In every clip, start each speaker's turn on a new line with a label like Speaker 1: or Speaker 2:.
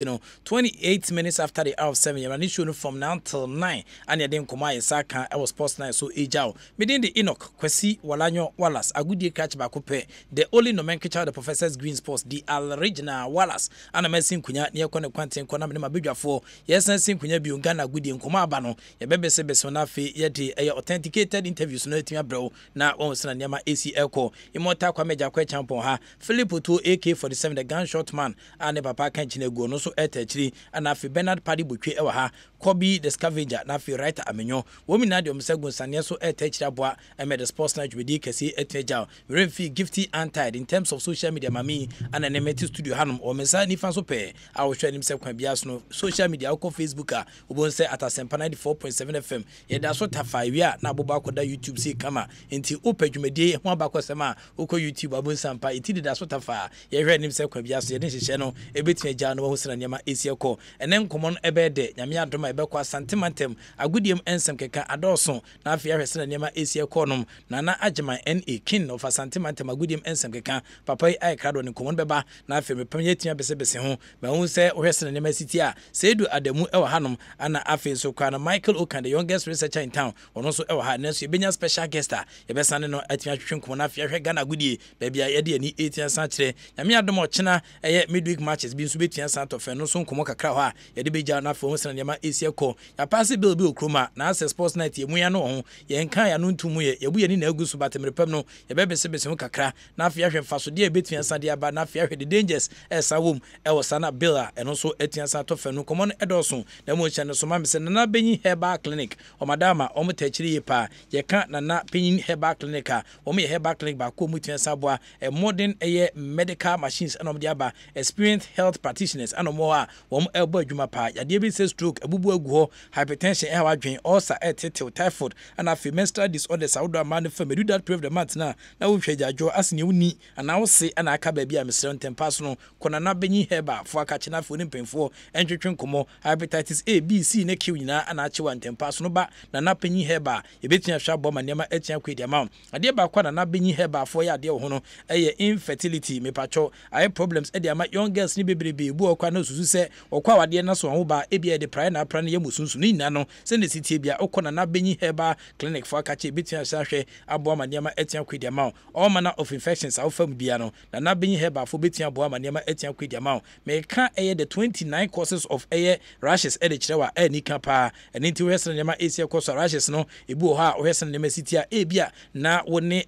Speaker 1: 28 minutes after the hour of 7, you're running from now till 9. And you didn't come out, Saka, I was post 9, so age Within the Enoch, Kwesi, Walanyo, Wallace, a good year catch back up. The only nomenclature of the Professor's Green Sports, the original Wallace, and a messing Kunya, near Kona Quantin, Konamima Bidra 4. Yes, and Sim Kunya Biungana, Goody and Komabano, your baby Sebesonafi, yet a authenticated interviews, no team bro, now almost an Yama AC Elko, Immortal Kwameja Kwechampo ha, Philip 2 AK-47, the gunshot man, and a papa can't go no. Etechiri and afi Bernard Paddy Butwe ewa ha Kobe the scavenger na afi writer amenyo womi na de omsegun sane so etechiri aboa the sports night with kesi eteja remfi gifty antied in terms of social media mami and an emeti studio hanum o mensa ni fan so pe I will share him se kwan bias no social media ko Facebook a obon se at Asempa 94.7 FM ye da so tafa wi a na aboba akoda YouTube see kama enti opadwumedie ho abakosema uko YouTube abon sampa iti da so tafa ye hwe nim se kwan bias ye den hye no ebetia ja no ho nyama esieko enen komon ebede nyame adoma ebekwa santimantem agudiem ensem keka adoso na afia hwese nyama esieko nom na agema na kin of santimantem agudiem ensem keka papa ai krado ne komon beba na afia mepamye tia bese ho ma hu se hwese nyama siti a sedu adamu ewa hanom ana afia so kwa na Michael Okan the youngest researcher in town ono so ewa ha nenso ebenya special guest a yebesane no atia twetwen komon afia hwe Ghana agudie bebia yede ani 18 san kire nyame adoma ochena eye midweek matches bi nso betia san to no so nkomo kakra ho a yede beja na afo ho nyama esieko ya pass bill bi okroma na as sports night yemu ya no ho ye nka ya no ntumu ye yebu ye ni na agusu batemrepam no ye bebese ho kakra na afia hwe faso de betia san de aba na afia hwe the dangers esa wom e wo sana bill a eno so etia san to no komo no edoso na mo cha no so ma mse na benyi herbal clinic o madama o mutachiri ye pa ye ka na penyin herbal clinic a o me herbal clinic ba ko mutia san boa e modern medical machines anom de aba experienced health practitioners anom a wom elbo adwuma pa yade bi say stroke abubu agu ho hypertension e wadwen ulcer tetel typhoid and afi menstrual disorders awdo man fa medu that period of the month na wo hwajajo asene wuni ana wo se ana aka ba bia mesre ntempa no kona na benyi heba fo aka chena fo ni mpemfo entwetwe nkomo hepatitis A B C ne Q nyina ana achewa ntempa no ba na penyi heba ebetia hwa bo manema etia kwedi ama ade ba kwa na benyi heba fo ya ade ho no eye infertility mepacho eye problems e de ama young girls ni bebrebe ebu okwa na susu se okwa wade na so ho ba ebia de prae na pra na yemusunsu ni nna no se ne sitie bia okona na benyi heba clinic fo aka che betia hwahwe abo manema etia kwedi ama all manner of infections awfam bia no na benyi heba fo betia abo manema etia kwedi ama me ka eye the 29 causes of eye rashes e de kirewa ani kapa eni ti wesen nyama esi cause rashes no ebu ho a wesen nyama sitia ebia na woni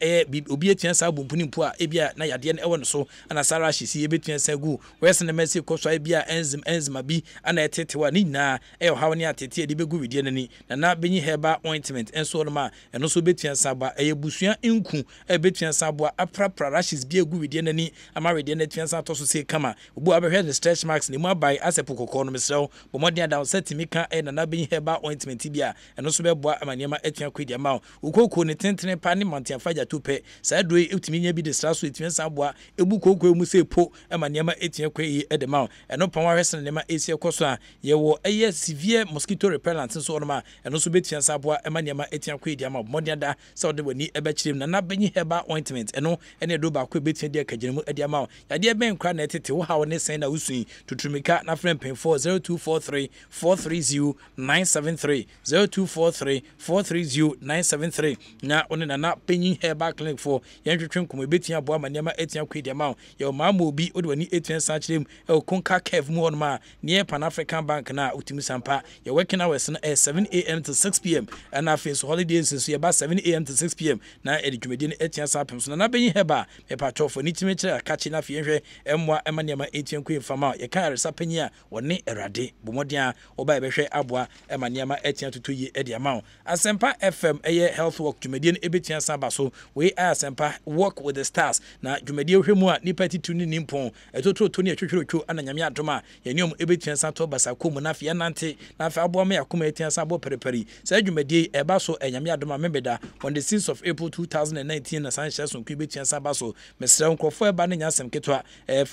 Speaker 1: obi etia sa bumpuni mpo a ebia na yade na ewo no so ana sa rashes ye betia sa gu wesen nyama esi cause ebia enzima bi ana etetewa ni na ha woni atete de begu widie nani na benyi heba ointment enso no ma eno so betia sa ba busua enku betia sa bo aprapra rashes bi egu widie nani ama widie na tia sa to so se kama obu abehwe the stretch marks ni mu abai asepokoko no mesrew bo modern down setimika na benyi heba ointment bia eno so beboa amaniema atua kwedi ama ukoko ne tentene pa ne mantiafaja tupe sa doe etimi nya bi de straso etimi sa boa ebu kokko mu se po amaniema atua kweyi edema eno pon wa hwesen ne ma esi ekoso a ye wo eye severe mosquito repellent so no ma eno so betia sa boa amaniema atua kwedi ama modern da so de wani ebechirem na benyi heba ointment eno ene do ba ko betia de akagiremu edi ama yade ben kra na etete wo ha wo ne sen na usun tutumika na frem pen 0243 430 973 0243 430 973 na one na penyin herbal clinic for yentwetwe nkomo betia boa manema etia kwedi ama ye ma obi ode wani etia sa kirem e konka cave mu onma near Pan African Bank na utimi sampa ye working hours na 7 am to 6 pm and na face holidays so ye ba 7 am to 6 pm na edwumedi na etia sa pem so na benyin heba me patro for ni timi kire akachi na fiehwe emwa emanema etia kwe fama ye kan resa penyi a woni erade bomodian oba ebehwe aboa emanema etia tutu yi edi ama Asempa FM eye health work dwumedi na ebetia sa ba so we Asempa work with the stars na dwumedi hwemu a nipa titu ni nimpon etoto to ni atwetwerotwo ana nyame adoma ye niom ebetia sa to basa komu na fie nante na fa aboa me yakoma etia sa bo pereperi sa dwumedi eba so nyame adoma membeda on the 6th of April 2019 na san shason ku ebetia sa ba so mesra nkofo eba na nyasem ketwa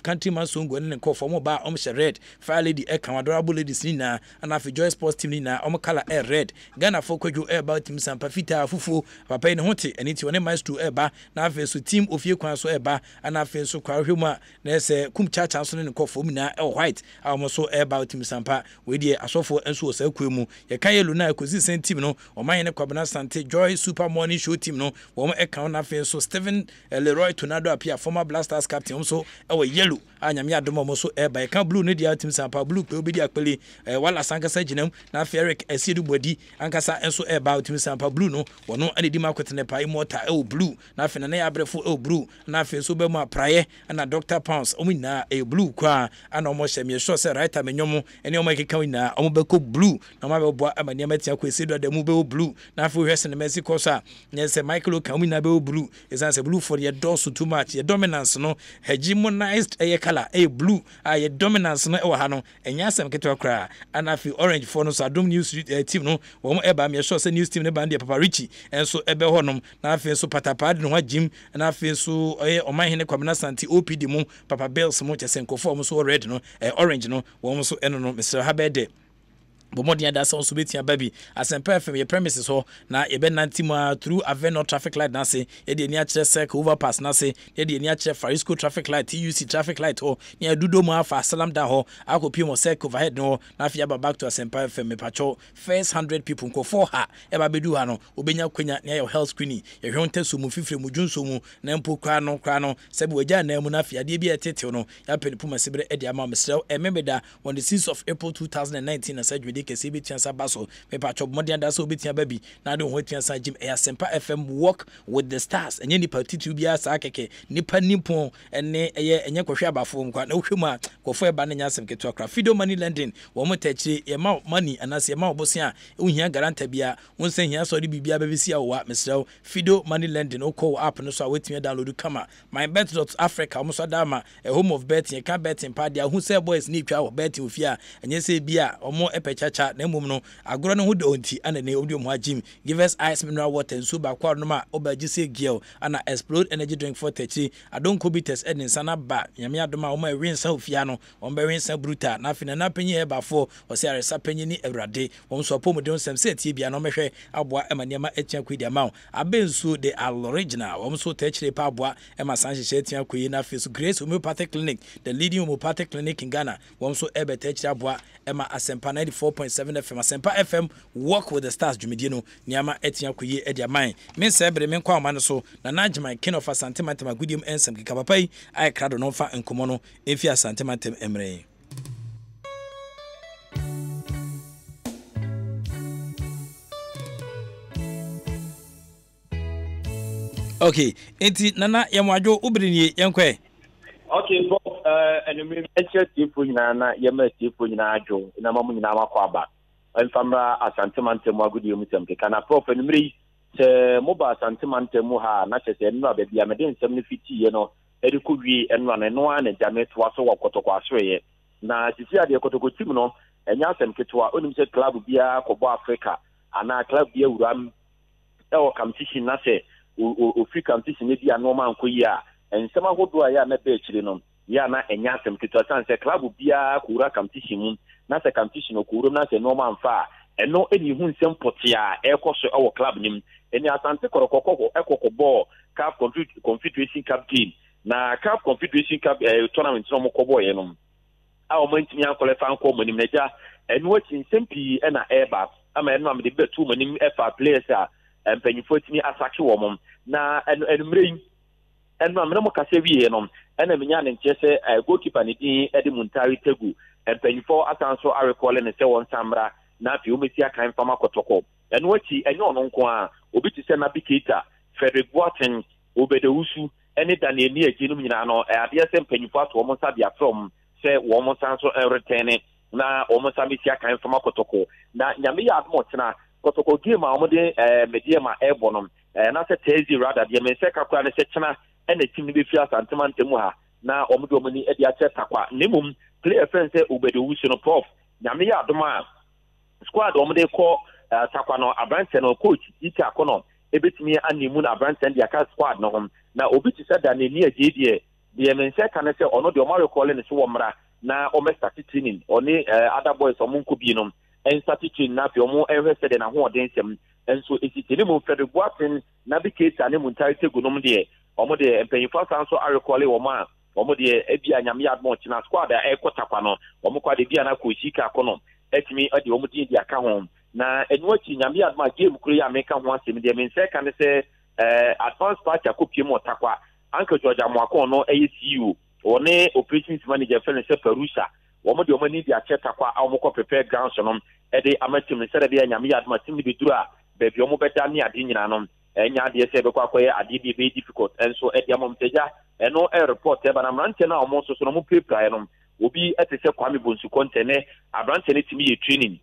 Speaker 1: country man so ngone nkofo mo ba omhye red fire lady eka adorable ladies ni na ana fi joy sports team ni na color red Ghana for kwadwo eba team sampa fita fufu papa ne hote eni ti one maestro eba na afi so team ofie kwan so eba ana afi so kwa hwemu a na se kum chacha so ne nkofo mu na e white almost about him sampa we dey asofo enso osa kwemu ye kan yellow na kozi sen team no o man ne kwabena sante joy super morning show team no wo account na fe so Steven Leroy Tornado appear former Blasters captain so e yellow anyame adom mo so e ba ye kan blue ne dia team sampa blue pe obedi akpele wala sankasa ginam na fe Eric Esiedu Bodi ankasa enso e ba team sampa blue no wono ane di makwetene pa immortal e blue na fe na ya brefo e blue na fe so be mu apraye na Dr. Pounds omina e blue kwa ana omo hye me sure say right time nyomo ene omo keka wina omo be ko blue na ma be bo amani amatia ko Esiedu da mu be blue na fe hwese ne Mexico sa ne se Michael Okamina be blue is say blue for your doors too much your dominance no hegemonized e color e blue your dominance no e wa ha no enya asem keto kra ana fe orange for no so Adom News team no wo mo e ba me sure say news team ne ba de Papa Richie enso ebe honom na fe so patapad no jim na fe so oman hene kwamna santi OPD mu Papa Bells mo chesenko form so red no orange no wo so eno no Mr. Habede Bomodi ada so betia baby Asempa FM ye premises ho na ye be nantima through Avenue traffic light na se ye de ni a kire circle overpass na se ye de ni a kire Farisco traffic light TUC traffic light ho ni adudo mu afa salam da ho akopi mo circle overhead no na fi aba back to Asempa FM me pacho first 100 people ko for ha e ba bedu ha no obenya kwanya na your health screening ye hwonte so mu fifire mu junso mu na mpo kra no sebe waja na mu na fi ade bi etete no ya penipu masibere e de ama mesrew ememeda on the 6th of April 2019 na sajwe kesi betia sabaso me pa chop modi anda so betia baby na de ho tia sa jim Asempa FM walk with the stars enye nipa titu bia sa keke nipa nipo ene enye kwhwe abafo nkwa na hwemu a kwofo eba na nyasem keto akra fido money lending wo mo tachi ye ma money anase ye ma obosia ohia garanta bia wonse hia so de bibia babesi awa mesrew fido money lending o call app no so awetimi download kama mybet.africa mo so dama a home of betting ye can betting party hu say boys ni twa betting ofia enye se bia omo epechacha na mum no agoro no hudo onti ana ne odium ha gym give us ice mineral water so ba kwa no ma obaji se giel ana explode energy drink for techi adon kobites edin sana ba nyame adoma o ma winsa ofia no on be winsa bruta na afina na panyi e ba fo o se aresa panyi ni ewrade won so pom de onsem se tie bia no mehwe aboa emaniema etia kwidi ama abensu de original won so techire pa aboa ema sanhye etia kwi na face Grace Homeopathic Clinic the leading homeopathic clinic in Ghana won so ebe techire aboa ema Asempa 94.7 FM Asempa FM walk with the stars dwumedie no niama etia kwi e dia man men se bre men kwa amane so na najman king of Asante Mantem agudium ensem kika papai ai krado no fa enkomo no efi Asante Mantem emre. Okay, enti nana yamwadwo ubrini yenkwe.
Speaker 2: Okay, but enemy etifu nyina na yema etifu nyina adwo na mamu nyina makwaba. Enfamra Asante Mantem agudi omutem keka na prof enumri se moba Asante Mantem ha na chese enu abia mede nsem ne fiti ye no edi kudwi enu ana no ana jameto aso wakotoko asreye na sisi ade kotoko tim no enya asem ketwa onim se club bia kobo Africa ana club bia uram e competition na se o free competition ne bia no man ko yi a ensem ahodo a ya na be chire no ya na enya asem ketwa san se club bia ko ura competition mu na se competition ko urum na se no man fa eno eni hu nsem potia e koso e wo club nim eni Asante korokoko ekokobo CAF Confederation Cup team na CAF Confederation Cup tournament no mo kobo ye no a o mantimi ankole fa anko monim na ja eno ati nsempi e na eba ama eno am de betu monim fa players a empanyifo timi asake wo mom na enumrein eno am na mo kase wie no ena menya ne nchese goalkeeper ne din edi Muntari Tegu empanyifo atanso a recall ne se won samra na fi umesi akan fama kotoko eno ati enyo no nko a obi ti se na Bikita Frederick Boateng Obedewusu ene Daniel ni aginum nyina no ade se empanyifo ato mo sabia from se wo mo sanso return na o mo sabia akan fama kotoko na nyame ya admo tena kotoko game a o de mediema ebonom na se tezi rather de me se kakwa ne se tena ene tim ni be fi Asante Mantem ha na o mo do mo ni e dia che takwa nemum player friend se Obedewusu no prof nyame ya adoma squad o mo de ko takwa no Abrante no coach iti akono ebetimi animu na Abrante dia ka squad no hom na obi ti said that ni agedie de men se kan se ono de o ma recall ne so womra na o me start training oni other boys o mun ko bi no en start training na fi o mo ehwe se de na ho oden sem enso esitini mu Frederick Boateng na Biketa ne Muntari Tegu no de o mo de empanyifo sanso a recall wo ma wɔn de ebi anyame admo kyina squad a ɛkɔtakwa no wɔn kwa de bi ana kɔ sika kono etimi ɔde wɔn din di aka ho na enu akyi nyame admo game kuro ya meka ho asɛm de men sɛ kan sɛ advance party akopie mu otakwa Uncle George Amoako no CEO one operations manager fɛn sɛ Perusa wɔn de wɔn ni di akyɛtakwa a wɔn kɔ prepare grounds no ɛde amatim sɛ de bi anyame admo tim bi duru a baabi wɔn bɛda ne ade nyina no enya de sɛ bɛkɔ akɔyɛ ade bi be difficult enso ɛde amom tegya ɛno report eba na mrante na ɔmo so no mo prepare no obi ɛte sɛ Kwame Bonsu kontene abrante ne timi yɛ training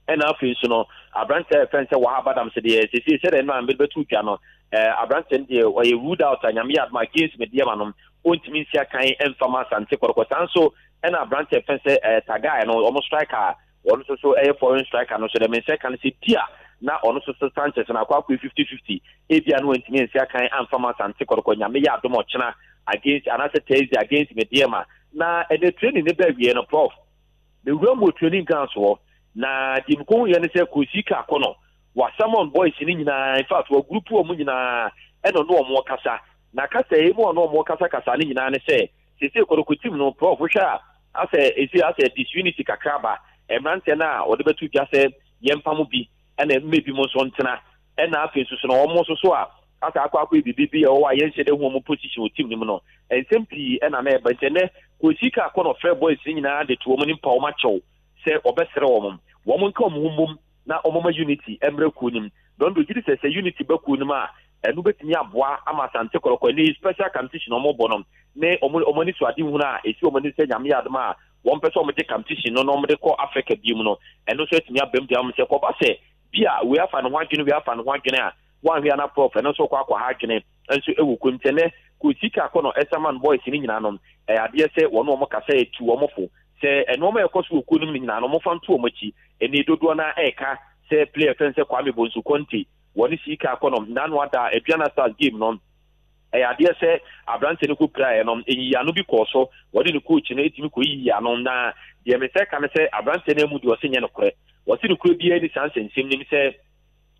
Speaker 2: ɛna afei so no abrante fɛn sɛ wahaba dam sɛ de sɛ sɛ de no ambe betu twa no abrante de ɔyɛ ruled out anyame adma against mediama no ontimi nsia kan emfama sante kɔrɔkɔsan so ɛna abrante fɛn sɛ tagai no ɔmo striker ɔno so ɛyɛ foreign striker no so de men sɛ kan sɛ tia na ono so Sanchez na kwa 50-50 ebia no ntimi nsia kan amfama sante koroko nyame ya adom ochena against anase Thursday against Mediema na the training ne ba wie no prof the real training grounds wo na dimko ye ne se kosika kono wa Salmon boys ni nyina in fact wa group wo mu nyina eno no omo kasa na kasa e mu no omo kasa ni nyina ne se koroko team no prof hwa ase disunity kakraba emrante na ode betu gya se yempamu bi ene maybe mo so ntena ena afi so no omo so a aka akwa bibi e wo ayen hye de hu mo position o team nim no ensempli ena na e bantene ko sika akọ no fair boys nyina de to mo ni pa o ma chew se obesere wo mo nka mo mum na omo ma unity emre ku nim don do gidi se unity ba ku nim a enu betimi aboa ama sante korokọ ni special competition omo bonom ne omo ni so ade hu na esi omo ni se nyame adama one person omo de competition no omo de ko Africa bi mu no enu so etimi abam de am se ko ba se bia we afa no hwadwene a wan hwe ana prof no so kwa ha dwene enso ewu kwentene ko sika akọ no Esaman boys ni nyina no ade se wono omo kasa etu omo fo se eno omo ekoso okunum ni nyina no mo fanto omo chi eni dodo na eka se player fense Kwame Bonsu Conte woni sika akọ no nanu ada Aduana Stars game no ade se abrante ne ko prae no eyi anu bi ko so wodi ne coach na etimi ko yi anu na de me se kan se abrante ne mu de o se nye no kore wasi ne kuro bia ni sanse nsem nim se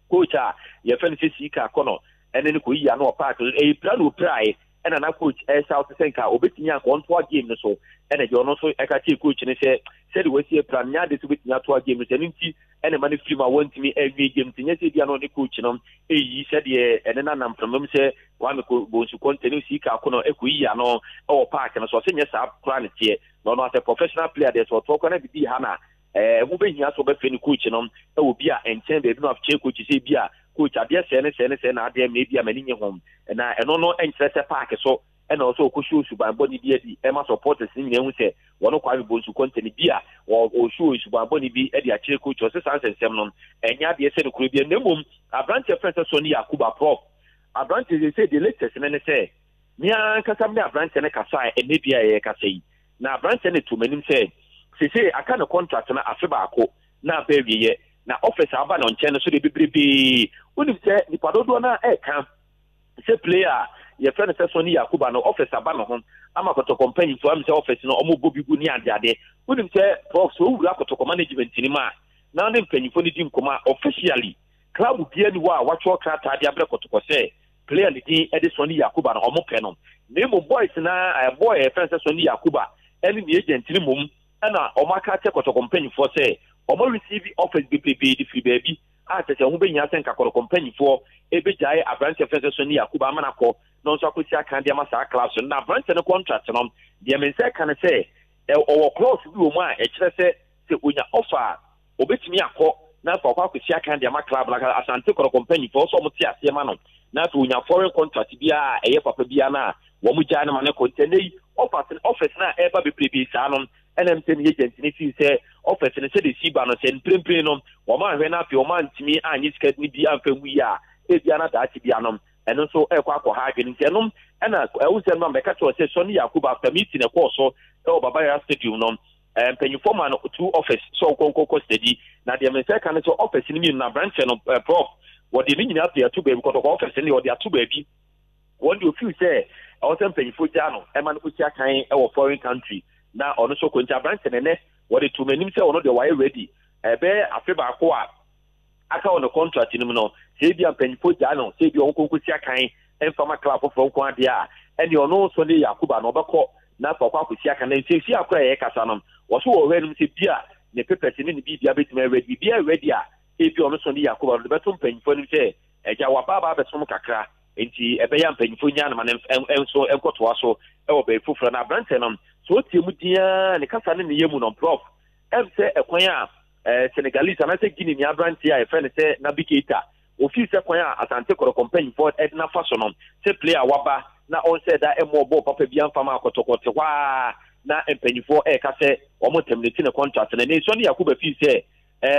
Speaker 2: coach a ye fe ne sika kono ene ne ko yi anu park e plan o prae ena na coach South Senka obetini an control game no so ene je ono so e ka tie coach ne se de wasi plan nya de so betini ato game no se nti ene ma ne film a wantimi e game tinye se bia no ne coach no e yi se de ene na nam from se Kwame Bonsu Conte sika kono e ko yi anu o park no so se nye sa plan tie no as a professional player there so to kono bi ha na who be here so be feni coach no e wo bia enten be no afche coach say bia coach ade se ne na ade me bia mani nye hom na eno no entrese park so e na so ko show suban boni bia di e ma supporters ni nye hu se wono Kwame Bonsu Conte ni bia o show suban boni bi e di ache coach o se sansensem no enya de se ne kuro bia nemom abrante friend so ni Yakuba prof abrante they say the latest ne say nia kasa me abrante ne kasa e ne bia ye kasa yi na abrante ne to manim say se aka no contract na afe baako na abawiye na office aba no nche no so de bebrebe unim se ni padodo na eka se player ye friend se so ni Yakuba no office aba no ho ama koto company to am se office no omo bobigu ni ade unim se prof so wura koto management ni ma na ne mpanyifo ni di nkoma officially club bia ni wa watcho krata de abre koto se player ni di Edison ni Yakuba no omo pe no nemo boys na boy e friend se so ni Yakuba eni ni agent ni mum na omaka te koto company for say omo receive office BPP di free baby ate se hu be nya sen ka koto company for ebejai abrante fese so ni Yakuba manako no so akosi aka dia masa class na abrante ne contract no dia men se kan se o clause bi o ma e kire se onya offer obetimi akọ na fa kwa akosi aka dia ma club la asante koto company for so mo ti ase ma no na to onya foreign contract bia eye papa bia na wo mu jana ma ne container office na eba BPP sa no NMT ni agent ni fi say office ni say de siba no say prempre no wo ma hwe na afi wo ma ntimi anyi skirt ni bi amfa mu ya e bia na da ti bia no eno so e kwa ha adwene nti enom na e se no meka to say so ni Yakuba after meeting e ko so e baba ya stadium no penyifo man to office so ko steady na de me say kan so office ni mi na branch no prof what the meaning after to be ko office ni o de atu ba bi what do you feel say o se penyifo ja no e man ko tia kan e wo foreign country na ono so kwenta branch ne what the two menim say ono de why ready ebe afi ba ko a aka ono contract ni no say bia penyifo ja no say bia onko sia kan enfama club for nko ade a ɛne ɔno so ne Yakuba no bɛkɔ na papa akusi aka na nsi akora yɛ kasa no wɔso wɔ hɔ anim sɛ bia ne papers ne bibia betumi ready bia ready a ebi ɔno so ne Yakuba no bɛto mpanyimfo no sɛ ɛgya waba abɛsom kakra enti ɛbɛyɛ mpanyimfo nya no ma enso enkotoa so ɛwɔ bɛɛ foforo na abrante no so tie mu dia ne kasa ne ne yemu no prof ɛm sɛ ɛkwan a Senegalese anase Guinea ni abrante a ɛfɛ ne sɛ Nabi Keita ofi sɛ kwan a Asante Kotoko mpanyimfo ɛdena fa so no sɛ player waba na on said that ball papa bi amfama akotokote wa na empanyifo ka se omo terminate na contract na ne so ne Yakuba fi se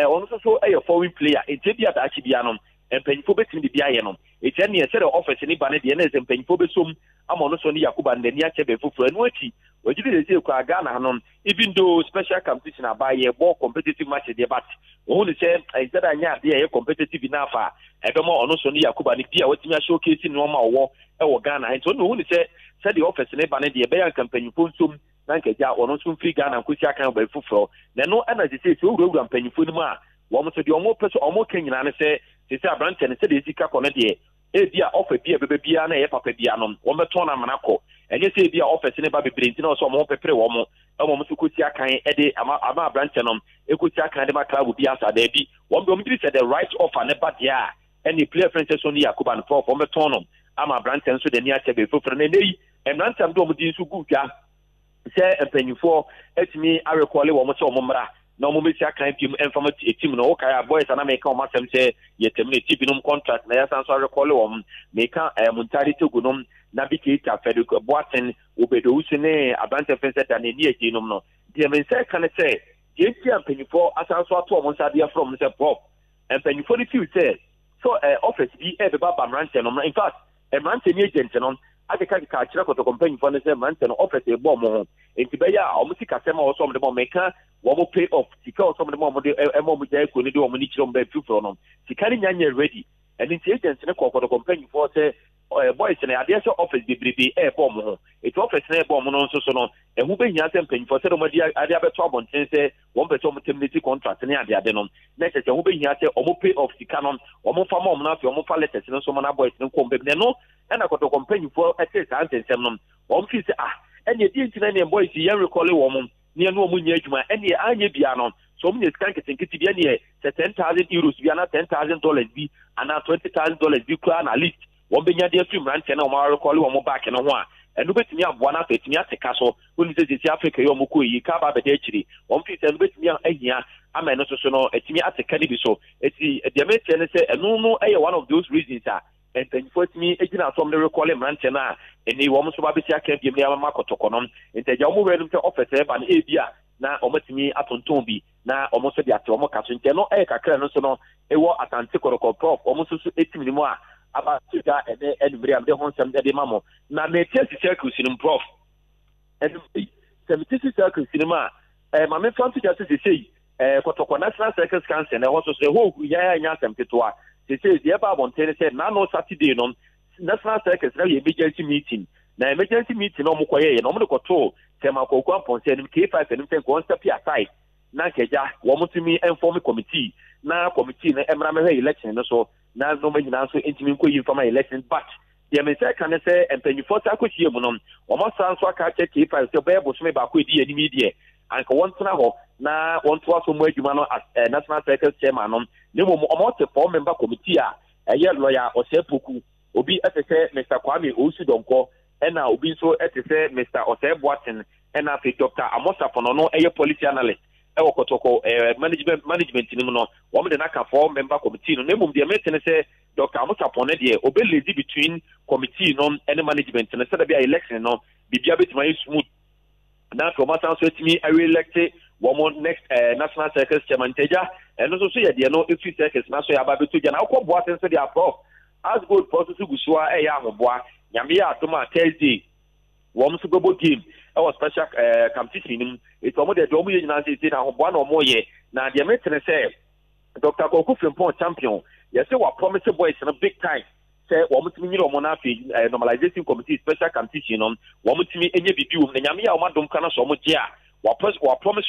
Speaker 2: ono so foreign player enti bia da achi bia no empanyifo betimi de bia ye no enti ne se the office ni ba ne de na empanyifo besom ama ono so ne Yakuba ne ni ache be fufura no achi wajidi de se kwa Ghana no even though special competition aba ye ball competitive match de but onu se instead anya de ye competitive na fa ebemo ono so ne Yakuba ne bia watimi a showcase no ma wo ewo Ghana ento no hu ni se the office ne ba ne de be yan campaign fonsum na nkaja ono so free Ghana nkosi akan ba fufuro na no ana de se owura mpanyimfo ni mu a wo mo so de omo peso omo kanyina ne se abrante ne se de sika ko ne de e bia offer bia bebe bia na ye papa bia no wo meto na manako enye se bia office ne ba bebre nti na so omo pepere wo mo omo so kosi akan e de ama abrante no ekosi akan de ma club bia sa da bi wo mo diri se the right offer ne ba dia any player franchise on Yakuba no for meto no ama abrante nso de ni ache be foforo ne nei emrante am do mo di nso gutwa se empanyifo etimi arekole wo mo se wo mra na mo mesi akan pim enfama team no okay boys na make o masem se ye terminate binom contract na ya san so arekole wo make Muntari Togunum na bi Keita Federico Boateng obedo usene abrante fense da ne ni ejinom no de men se kan se ye ti empanyifo asan so ato mo nsa dia from se pop empanyifo ni feel say so office bi be ba abrante no in fact abrante ni agent no akeka ka kira Kotoko mpanyimfo ne se abrante no office e bo mo ho enti be ya o mu sika sema o so mo de mo meka wo mo pay off sika o so mo de mo de mo jai ko ni de wo mo ni kiro mba fufuro no sika ni nyanye ready and enti agent ne Kotoko mpanyimfo se boys ne ade se office bibribi e bo mo ho enti office ne bo mo no so no ehu be hia se mpanyimfo se de mo de ade abeto abonten se wo mpe so mo terminate contract ne ade no na se ehu be hia se o mo pay off sika no o mo fa mo na afi o mo fa letters no so mo na boys ne ko mbe no na Kotoko mpanyimfo ete sa ntensem no o mo fi se ene di ntina ne boys yen recall wo mo ne no mo nya adwuma ene anya bia no so mo nyeskan ketenketi bia ne se €10,000 bia na $10,000 bi ana $20,000 bi kwa na list wo benya de afim rante na o ma recall wo mo back no ho a enu betimi aboa na afetimi ateka so woni se sisi Africa yo mo ko yi ka ba bede akiri wo mfi se enu betimi ahia ama eno so no etimi ateka ni bi so eti de mete ne se enu no one of those reasons and then for me ejina from the recall rante na eni wo mo so ba beti aka bi me ama Kotoko no enti ja mo welu te office e ba na ebia na o matimi atonton bi na o mo so dia te o mo kaso enti no kakra no so no ewo Asante Kotoko prof o mo so etimi ni mo a aba tuga enumere am de honsam de mamo na metesi circle sinin prof enumere semitisi circle sinima ma me fanti just say Kotoko National Circus Council na hoso so ho ya nya asem petwa say the eba bonten say na no Saturday no National Circus na emergency meeting na emergency meeting no mo koye no mo de koto tema kokwa ponse nim K5 nim say go step aside na keja wo mo timi inform committee na committee na emra me election no so na no ma nyina so entimi nko yi inform election but the me say kan say empanyifo ta ko tie mu no o mo san so aka che K5 say be bo so me ba ko edi anim die anka won tena ho na won to aso mo adwuma no as National Circus chairman no ne mo mo te for member committee a eye lawyer Osepoku obi etese Mr. Kwame Osudonko ena obi so etese Mr. Oseboaten ena fe Dr. Amosa Fonono eye policy analyst ewo Kotoko management ni no wo me de na ka for member committee no ne mum de metene say Dr. Amosa Fonono de obe lazy between committee no and management no say be election no bibia betima smooth na to matan so etimi elect woman next National Circus chairman teja and so say de no if circus na so ya ba beto ja na akọboa sense de approve as good process gusua ya ahoboa nyame ya atoma Thursday wo mo so go game our special competition nim it wo mo de do mo ye nyina say na ahoboa na mo ye na de metre say Dr. Koku Frimpong champion yes say wa promise boys na big time say wo mo timi nyiro mo na fi normalization committee special competition no wo mo timi enye bibi wo na nyame ya wo madom kana so mo je a wa promise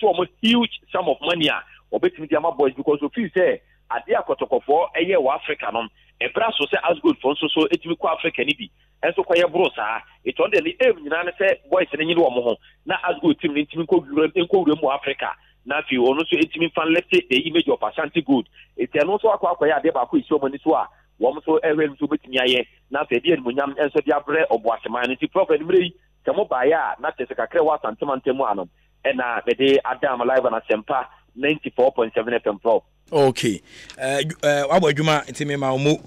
Speaker 2: wo mo huge sum of money a obetimi dia ma boys because of feel say ade akotokofo eye wa Africa no e bra so say as good for so etimi ko Africa ni bi enso kwa ye bro saa it on the aim nyina ne say boys ne nyine wo mo ho na as good team ni timi ko wura mu Africa na fi ono so etimi fan left the image of Ashanti Gold it no so akwa ya de ba ko isi o mani so a wo mo so ewe so betimi aye na fe de munyam enso de abre oboaseman ni prophet mrei temo ba ya na tese kakre wa santemantemu anom na de Adam live na Asempa 94.7 FM Pro.
Speaker 1: Okay. Wabo adwuma ntimi ma omo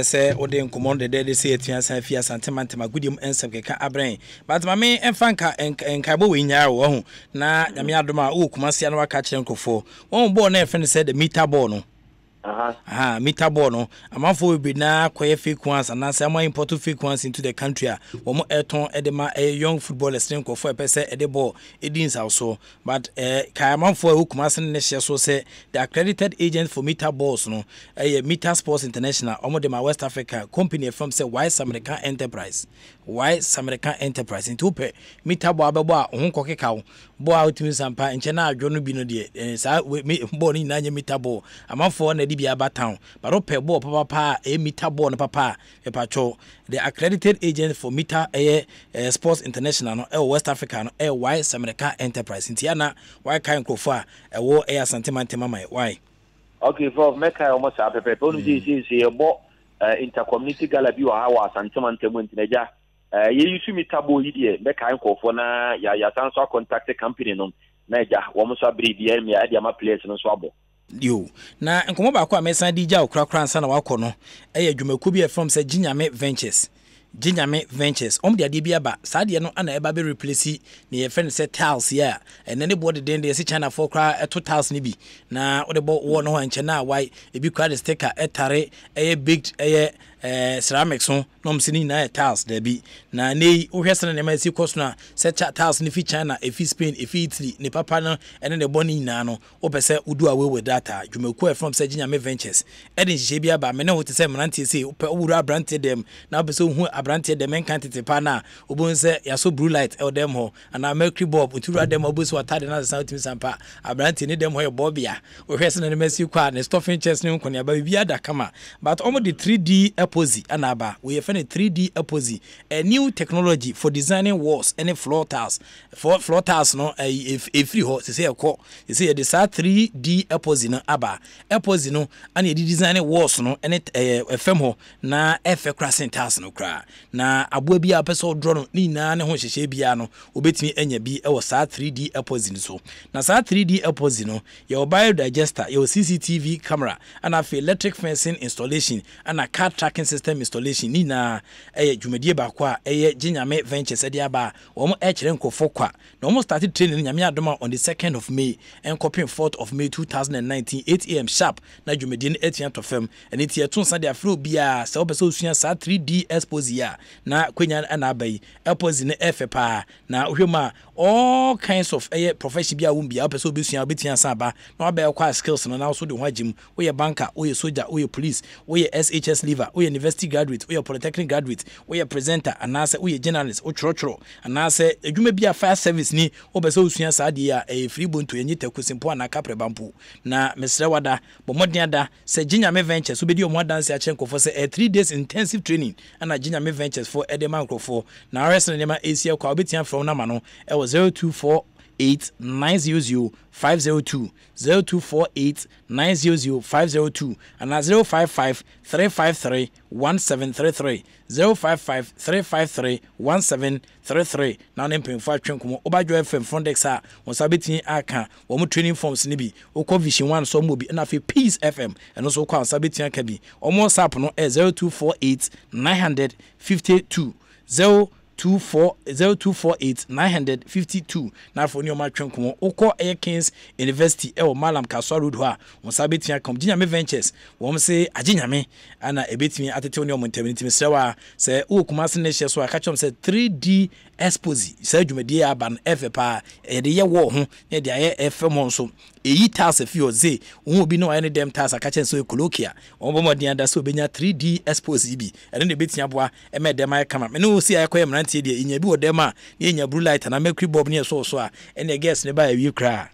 Speaker 1: se ode nkomo de se etua san fia santemantema gudim ensem keka abren but ma me enfanka enkaibo we nyaa wo ho na nyame adoma wo kumasia na waka kire nkofo won bo na efe ne se the meter ball no meter ball no amafo bi na koye fake ones and say more important fake ones into the country a wo mo eton edema young footballers ne nkofo epese ede ball edins also but kai amafo wo kumase ne hye so say the accredited agent for meter balls no Meter Sports International omo de ma West Africa company from say Wise American Enterprise into pe meter ball abebo a ho kokeka wo bo a utimi sampa enche na adwo no bi no de sa ball ni na nya meter ball amafo na di bia town but ope ball papa meter ball no papa e pacho the accredited agent for meter Sports International no West Africa no Wise American Enterprise intiana why kan krofo a wo santimantema mai why
Speaker 2: okay for make almost a pepe on this is intercommunity gala bi wa ha santimantemu ntinaja ye yusu meter ball hidie make kan krofo na ya sanso contact company no na ja wo mo so abri bia me ade ama players no so abo
Speaker 1: yo na nkomo ba ko amesan di ja okrakra nsa na wakọ no adwumaku bi from say Ginyame Ventures de ade bi aba saade no ana eba be replace ne ye friend say tiles ya ene ne board den de se China for kra to tiles ni bi na wo de bo wo no anche na why ebi kra de sticker etare baked ceramics no msini na tiles there be na nei ohwese na ma si cost na set tiles ni fi China fi Spain fi Italy ne papa no ene ne boni na no opese udu awe with data dwumaku from say Ginyame Ventures edin hye bia ba me ne wote say mrantie say wuru abrante dem na opese hu abrante dem enkan tete pa na obon say yaso blue light dem ho ana mercury bulb uturu dem oboso atade na sound sampa abrante ni dem ho ye bobia ohwese na ma si kwa ne stuffing chest ni nkonia ba bia da kama but omo the 3D Apposite anaba we have a 3D Apposite, a new technology for designing walls and floor tiles no a free ho say a call you say the 3D Apposite no aba Apposite no and you designing walls no and it FM ho na efe crossing tiles no kra na abo bia person draw no ni na ne ho hyehye bia no obetimi anya bi e wo 3D Apposite so na 3D Apposite no your biodigester your CCTV camera and a electric fencing installation and a car tracking system installation ni na dwumadie ba kwa Ginyame Ventures ade aba wo mo kire nkofo kwa na wo started training nyame adoma on the 2nd of May and copying 4th of May 2019 8 am sharp na dwumadie no etian to fam ene tie to nsa de afro bia se wo pese osua 3D Exposure na kwenya na abai Exposure ne efepa na ohwema all kinds of profession bia wo bia wo pese obesua obetian sa ba na abai kwa skills no na so de ho agim wo ye banker wo ye soldier wo ye police wo ye SHS leaver wo ye university graduate wo ye polytechnic graduate wo ye presenter anase wo ye journalist wo chorotro anase adwuma bia fire service ni wo pese osua sa de ya free bonto ye nyita kusimpo na kapre bampo na mesre wada bomodin ada se Ginyame Ventures obedi omo dance a chenkofo se 3 days intensive training ana Ginyame Ventures for edema nkofo na rest na ma asia kwa obetian from na ma no e was 0248900502 0248900502 and 055-353-1733 055-353-1733 now nempem for atwenkomo obajo FM Fondex a won sabetin aka wo mo training forms ni bi okọ Vision 1 so mo bi na fe Peace FM and also kwa sabetin aka bi omo WhatsApp no 0248900522 02489052 na for ni o ma twenkomo okọ Kings University e o Malam Kaswa Road ho a won sabetin aka Ginyame Ventures wo mo se Ginyame ana ebetimi atete oni o montaminitimi sewa se o kumase ne hye so aka chom se 3D Exposite se dwumadi aba no efepa e de ye wo ho e de aye efem ho so eyi task fi oze wo bi no any dem task aka chen so ekolokia wo bo modin ada so benya 3D Exposite bi ene ne betia boa e me dem ay kama me no si akoye mrantie de nya bi wo dem a ne nya blue light na mercury bulb ne so a ene guess ne ba wi kra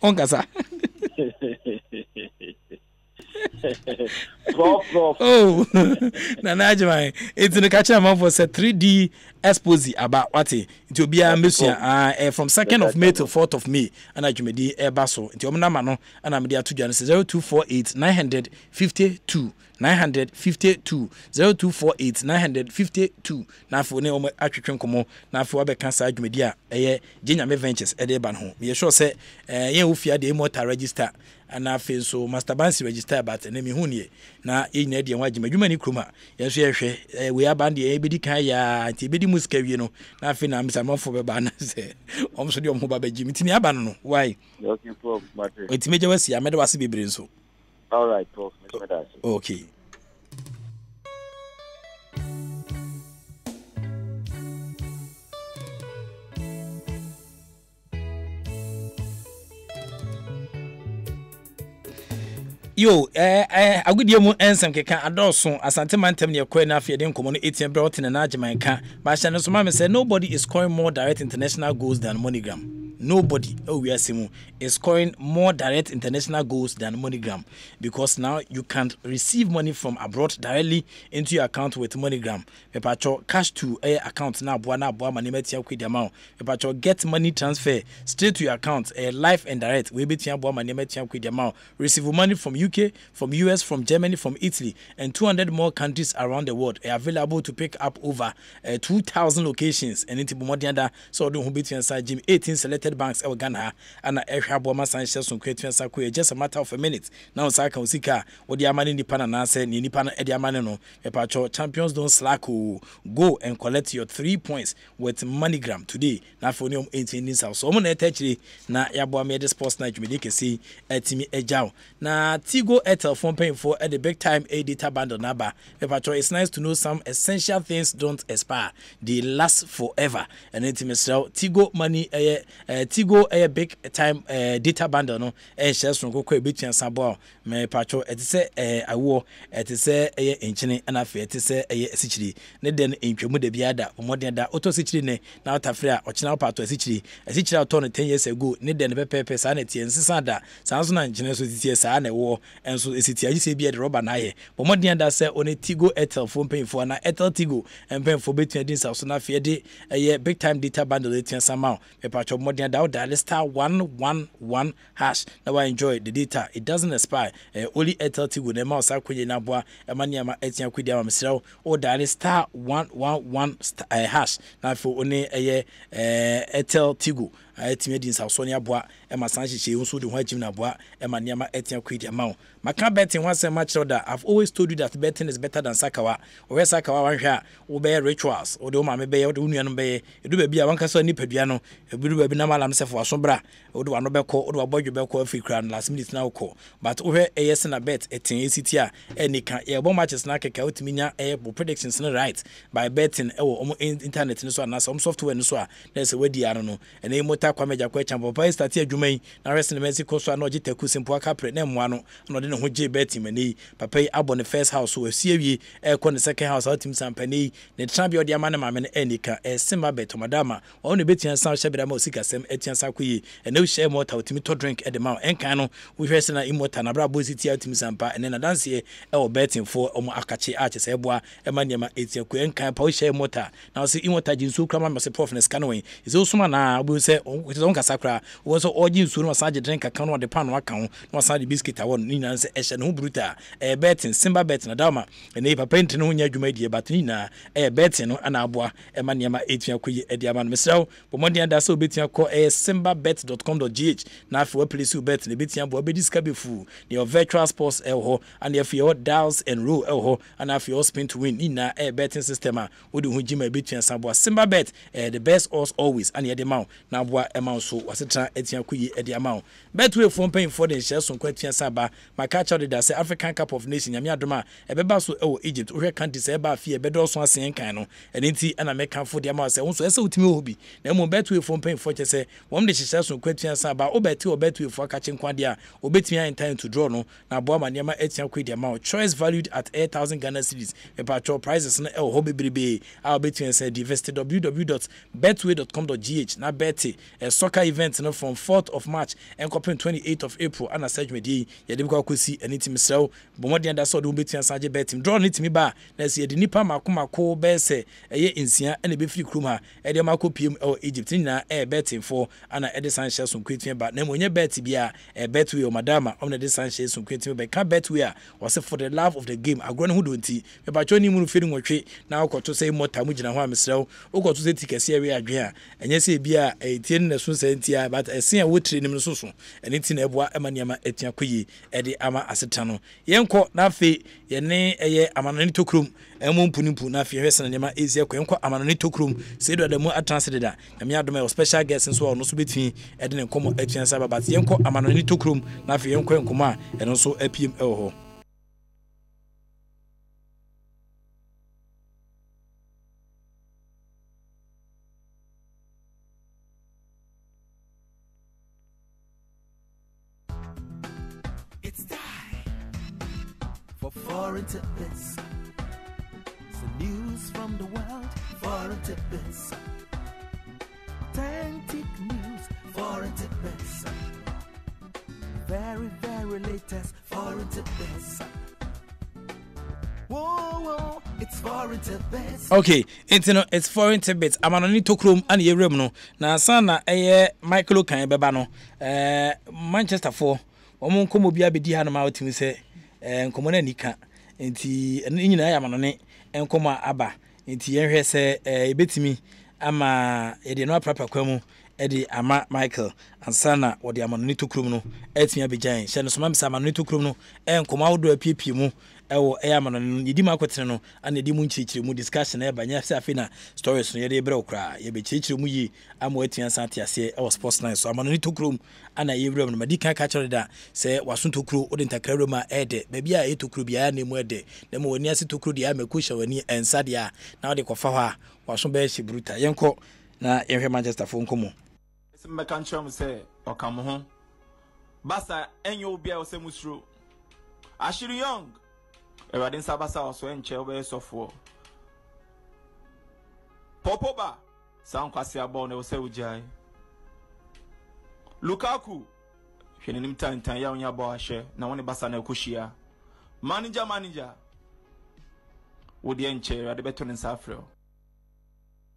Speaker 1: on kasa
Speaker 2: Prof.
Speaker 1: Oh, Nana, it's in the catch amount for 3D expose about what it will be a mission from 2nd of May to 4th of May. And I made a basso into Omnamano, and I'm there to join 0248 952 952 0248 952. Now for Neo African Como, now for Abe Cancer Media, Jenya Ventures, Edeban home. We are sure say, Ufia de Mota register. And I feel so Master Bansi register but an enemy hunie. Na in Eddie and Wajima, you many kruma. Yes, we are bandy a bidi kaya, Tibidi Muske, you know. Nothing I'm some for a banner. Almost your mobile Jimmy Tiniabano. Why? It's major was I made was be brinso.
Speaker 2: All right, Prof.
Speaker 1: Okay. Yo, a good year ensem keka adoso asante mantem ne ekwa na afie de nkomo no etien brought in na agyeman ka ba hye no so ma me say nobody is scoring more direct international goals than MoneyGram. Nobody, we are saying, is scoring more direct international goals than MoneyGram because now you can receive money from abroad directly into your account with MoneyGram. Pepacho cash to account na boa money metia kwi amount. Pepacho get money transfer straight to your account live and direct. We betia boa money metia kwi amount. Receive money from UK, from US, from Germany, from Italy, and 200 more countries around the world are available to pick up over 2,000 locations. And into Bomodianda, so do Hubiti and Jim 18 selected banks ever Ghana and Boma Sanchez on Cretin Sakwe, just a matter of a minute. Now Saka Usika, what the Amani Nipana said, Nipana Ediamanino, a pacho champions don't slack who go and collect your 3 points with MoneyGram today. Now for 18 in South. So I'm actually na Yabwa made the sports night medicine see at Timmy Ejao. Na Tigo Airtel phone paying for at the big time a data bundle number. A pacho, it's nice to know some essential things don't expire. They last forever. And intimate Tigo money Tigo a big time data bundle no shares from Coco Bitch Sabo me patcho et say I war et say enchine and affair et say a ne den intwemu de biada modern da auto sichiri ne na tafria ochina pato sichiri turn 10 years ago ne den pepe sanity and sisada sanso na enchine so titie sa na wo enso esiti agise bia de rubber na ye modern da say oni Tigo Airtel phone pay for na Airtel Tigo and pay for between din sa so na affair de big time data bundle etian sama me patcho modern da dial star 111 hash. Now I enjoy the data. It doesn't expire. Only Airtel Tigo ne ma osa kwenye na boa emaniama etian kwidi ama mesrel o dial star 111 hash. Now for only Airtel Tigo etime din sa so ne aboa ema san hyeche unso de ho agim na aboa ema niama etian kwidi ama maka betting once a match order. I've always told you that betting is better than sakawa. Or sakawa wan hwa wo be rituals o de o ma me be o de unuanu be edu ba bia wan kaso ni padua no ebiru ba bi na malam se fo aso bra o de wano be ko o de abodwo be ko afi kra no last minute na ko but o hwe yes na bet etin ECT a enika e bo matches na keka otimi nya predictions no right by betting e wo internet no so na some software no so a na se wadi ano no ene e mota kwa meja kwa champo pa start adwuman na rest na Mexico so na ogiteku simpo aka pre na mmoa no de no ho je betting mani papa abo ne first house so asiewie e ko ne second house outim sampani ne trambi odi ama na mame ne enika Asempa bet madama o ne betian san shebra ma osika sem etian sakoyi ene share mota otimi to drink e de ma enkan no we hwese na imota na bra bositi outim sampa ene na dance e o betting for omo akache ache se eboa e ma niam etian ko enkan pa o share mota na o se imota jinsu krama ma se prof ne scanway izo suma na obu se on kasakra wo so o jinsu no saje drink aka no de pan no aka ho no saje biscuit awon ni na se ehye no bruta betting Simba bet na dama ene papa ntene ho nya adwuma die but ni na betting no ana aboa e ma niam etian ko yi e de ama no mesraw bomodian da so betian ko simbabet.com.gh na afi we place bet ne betian bo be diska be fu your virtual sports ho and if your dials and roll ho and if your spin to win ni na betting system a wo de ho jima betian sabo Simba bet the best odds always and the amount na aboa e ma so wasetra etian ko yi e de amount bet we phone paying for the share so kwatian saba my catch out that say African Cup of Nations nyame adoma e beba so Egypt wo hwe country say ba fi e bedo so asen kan no enti ana meka for the amount say won so ese utimi obi na mo bet we phone paying for say won de hyehyɛ so kwatian saba o bet we for catch nkwade a obetimi in time to draw no na boa ma niam etian ko the amount choice valued at 8,000 Ghana cedis e pa cho prices no ho bebrebe a obetimi say divest www.betway.com.gh na bet a soccer event no from 4th of March and copy 28th of April and a segment ye de ko see any team sell but what the under so do betia sanje bet team draw it me ba na see the nipa mako be say eye insia and be free krum ha e de mako pm or Egypt na e betting for and a Edison shares some creating but na monye bet bia e bet we o madama on the Edison shares some creating be can bet we was for the love of the game agro who don't me ba choni mu feeling otwe na akoto say mota mu gina ho amsrew ukoto say tikase we adwe a enye say bia e tie na so sentia but ese a wo training no so so ene ti na eboa emaniama etia koyi e de ama aseta no yenko na afi ye ne eye amanani tokrum emu mpunimpu na afi hwese na nema ezi akwa yenko amanani tokrum say do da mu atransit da na me adoma special guest nso no so betwi e de ne komo etia sa but yenko amanani tokrum na afi yenko enkomo a eno so apm ho.
Speaker 3: It's time for Foreign Tidbits. It's the news from the world. Foreign Tidbits. Authentic news. Foreign Tidbits. Very, very latest. Foreign Tidbits. Whoa, it's Foreign Tidbits.
Speaker 1: Okay, it's Foreign Tidbits. Amanoni tokrom and ye rem no. Na sana Michael kan beba no. Manchester 4. Omo nkomo bia bedi ha no ma otimi se nkomo na nika enti nyina ya manone nkomo aba enti yenhwe se ebetimi ama ede no aprapa kwamu ede ama Michael ansana wode amanone tokrom no etimi abejan hye no so mamsa amanone tokrom no nkomo awodo apiepie mu ewo amanone yedi makwetene no ana edi mu nchirichiri mu discussion e banya se afina stories no yede bre okra ye be chirichiri mu yi ama etian sante ase ewo sports night so amanone tokrom ana yewre no madika ka chore da se waso tokro ode ntakra ma ede ba bia e tokro bia na mu ede na mo woni ase tokro dia makusha wani ensa dia na ode kofa ho a waso be hye bruta yenko na yenhwe Manchester fo nkomo
Speaker 4: Asempa kanchom say okam ho basa enyo bia ose musro Ashiri Young Ewadin sabasa oso enche obe sofo Popoba san kwase abo na ose ujai Lukaku hwenim tantan ya onya bo ahye na woni basa na ekohia manager wodi enche ade beto ne safrel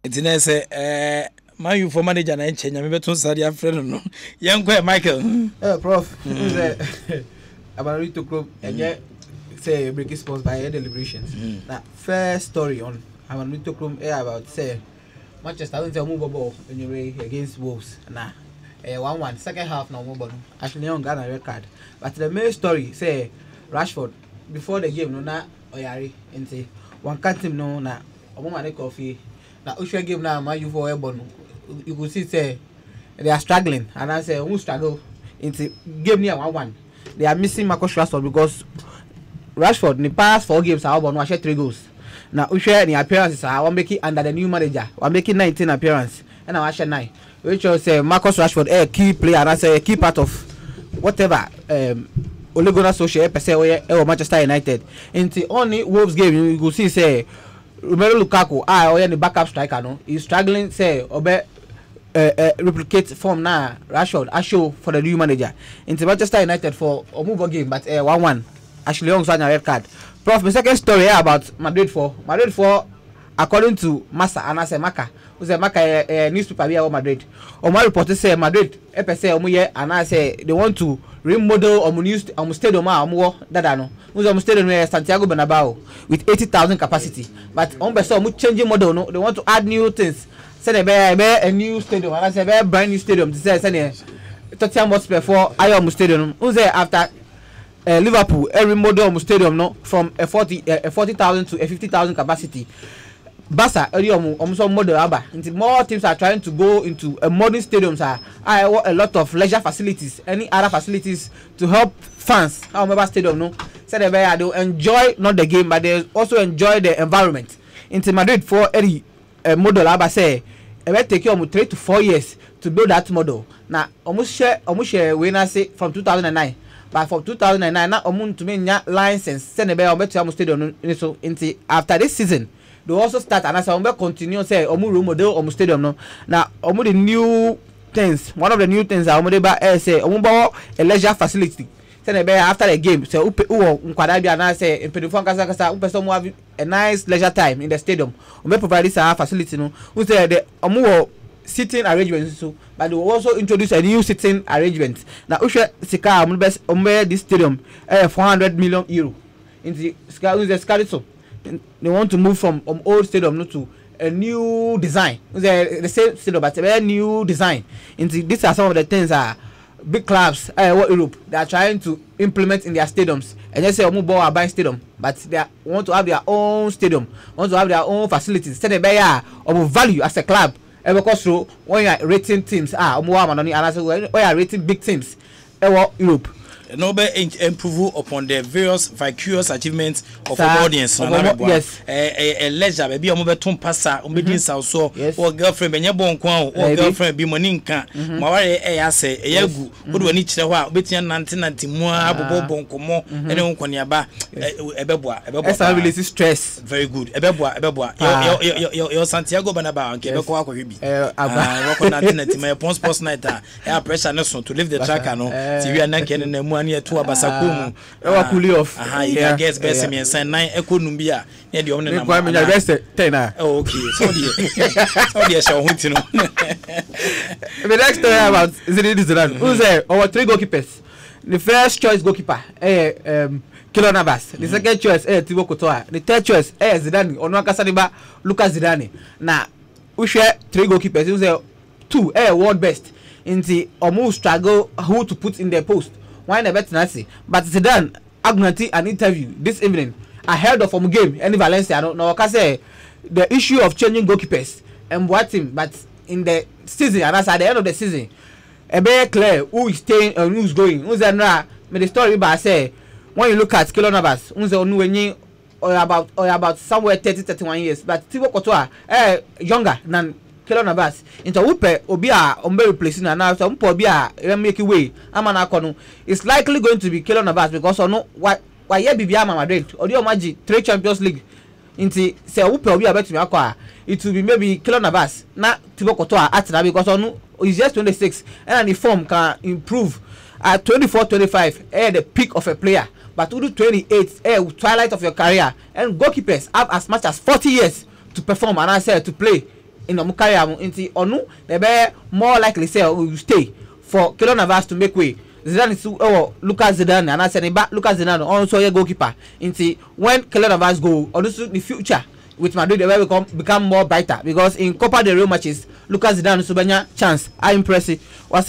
Speaker 1: It's say my you for manager na enche nyame beto sari afrel no yenko Michael
Speaker 5: prof about to club and say breaking sports by deliberations. That first story on our little club about say Manchester don't tell move ball anyway against Wolves. Nah, 1-1 second half no more ball. Actually on got a red card. But the main story say Rashford before the game no na oyari into one can't him no na omo coffee. Na ushe game na man you for airborne. You could see say they are struggling and I say who struggle into game near 1-1. They are missing Marcus Rashford because Rashford in the past 4 games have won 3 goals. Now we share the appearances are one making under the new manager. We're making 19 appearances and I share 9. Which will say Marcus Rashford a key player and I say a key part of whatever Ole Gunnar Solskjaer per se or Manchester United. In the only Wolves game you will see say Romelu Lukaku or the backup striker no he's struggling say obe replicate form now Rashford I show for the new manager into Manchester United for a move game but 1-1 actually on a red card. Prof, my second story about Madrid 4 according to Massa and Asempa who's a Maka newspaper here Madrid my reporter say Madrid say and I say they want to remodel stadium dadano who's stadium Santiago Bernabeu with 80,000 capacity but changing model no they want to add new things. Say a new stadium, and I say a brand new stadium. To say, Tottenham Hotspur for Ayom Stadium. Who's there after Liverpool? Every model stadium no from a 40,000 to a 50,000 capacity. Barca, almost model aba. More teams are trying to go into a modern stadiums. I want a lot of leisure facilities, any other facilities to help fans. How remember stadium no? Say they will enjoy not the game, but they also enjoy the environment. Into Madrid for any model aba say. It will take you 3 to 4 years to build that model. Now, almost share when I say from 2009, but from 2009 now to me license. Send a better stadium. So after this season, they also start and as I continue say remodel stadium no. Now the new things, one of the new things I say a leisure facility. After the game, so say have a nice leisure time in the stadium. We provide this facility. No, we say the sitting arrangements. So, but we also introduce a new sitting arrangement. Now, we should sika this stadium 400 million euro. In the so they want to move from old stadium to a new design. The same stadium, but a new design. These are some of the things big clubs Europe they are trying to implement in their stadiums. And they say Omubo are buying stadium, but they want to have their own stadium, want to have their own facilities. Say they of value as a club. Because when you are rating teams, when you are rating big teams, Europe.
Speaker 1: No be improve upon the various vicarious achievements of our audience.
Speaker 5: Yes.
Speaker 1: A leisure maybe a mobile tom passa, umedin so or girlfriend when you're born or girlfriend be moninka. My say a yagu, would we need to have between 1990 more bonkomo and on Konyaba ebeboa.
Speaker 5: Release stress.
Speaker 1: Very good. Ebeboa. Your Santiago Banaba and Quebec walk with me. Walk on 1990 my pons post night. Air pressure Nelson to leave the track. I know. See, we are not getting them. Near to Abasakumu,
Speaker 5: cool off.
Speaker 1: I guess best me and send 9 Econumbia near the only number. Okay, so dear, so you know.
Speaker 5: The next story about Zinedine Zidane. Who's there? Our 3 goalkeepers. The first choice goalkeeper, Kylian Navas. The second choice, Thibaut Courtois. The third choice, Zidane. Onuaka Saliba, Lucas Zidane. Now, we share 3 goalkeepers. Who's there? 2, world best. In the almost struggle who to put in their post. Why the bet Nazi? But Zidane granted an interview this evening ahead of game any Valencia. No, say the issue of changing goalkeepers and what him, but in the season and as at the end of the season, a very clear who is staying and who's going. Who's the story? But I say when you look at Kylian Navas, who's the or about somewhere 30-31 years, but Thibaut Courtois younger than Kylian Navas into Upe Obia Ombe replacing and now some Pobia make way. Amana it's likely going to be Kylian Navas because or no why Bibiama Madrid or the Magi 3 Champions League into say Upe Obia bet me acquire. It will be maybe Kylian Navas not Thibaut Courtois at that because or no he's just 26 and the form can improve at 24-25 the peak of a player, but to do 28 twilight of your career, and goalkeepers have as much as 40 years to perform and I say to play. In the Mukaria into Onu, they be more likely say will stay for Kylian Navas to make way. Zidane is Lucas Zidane and I said Lucas Zidane also a goalkeeper. Into when Kylian Navas go, also the future with Madrid they will become more brighter because in Copa del Rey matches, Lucas Zidane Subanya chance are impressive. Was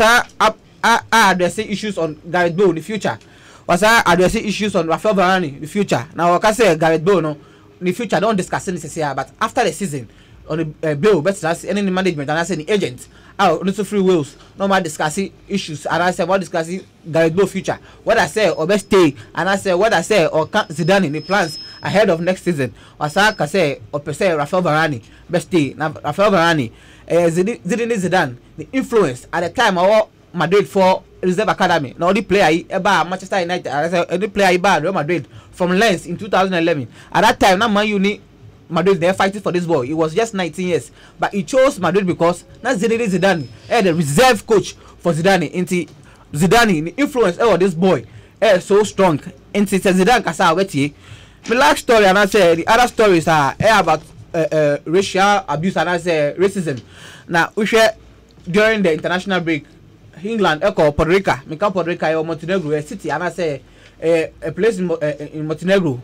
Speaker 5: addressing issues on Gareth Bale in the future? Was addressing issues on Rafael Varane in the future? Now I can say Gareth Bale no in the future don't discuss this here, but after the season. On the bill, but that's any management and I say the agent. Also free wills. No more discussing issues. And I say what discussing Gareth Bale future. What I say or best stay. And I say what I say or Zidane in the plans ahead of next season. Or I say or per se Rafael Varane best stay. Now Rafael Varane, Zidane the influence at the time of Madrid for Reserve Academy. Now the player about Manchester United. I say the player about Real Madrid from Lens in 2011. At that time, now Man United. Madrid they're fighting for this boy. He was just 19 years, but he chose Madrid because now Zidane, the reserve coach for Zidane. Into Zidane, the influence of this boy, so strong. Into Zidane kasa weti. The last story and I say the other stories are about racial abuse and I say racism. Now we share during the international break, England, Puerto Rico, Puerto Rico, Montenegro, a city and I say. A place in Montenegro.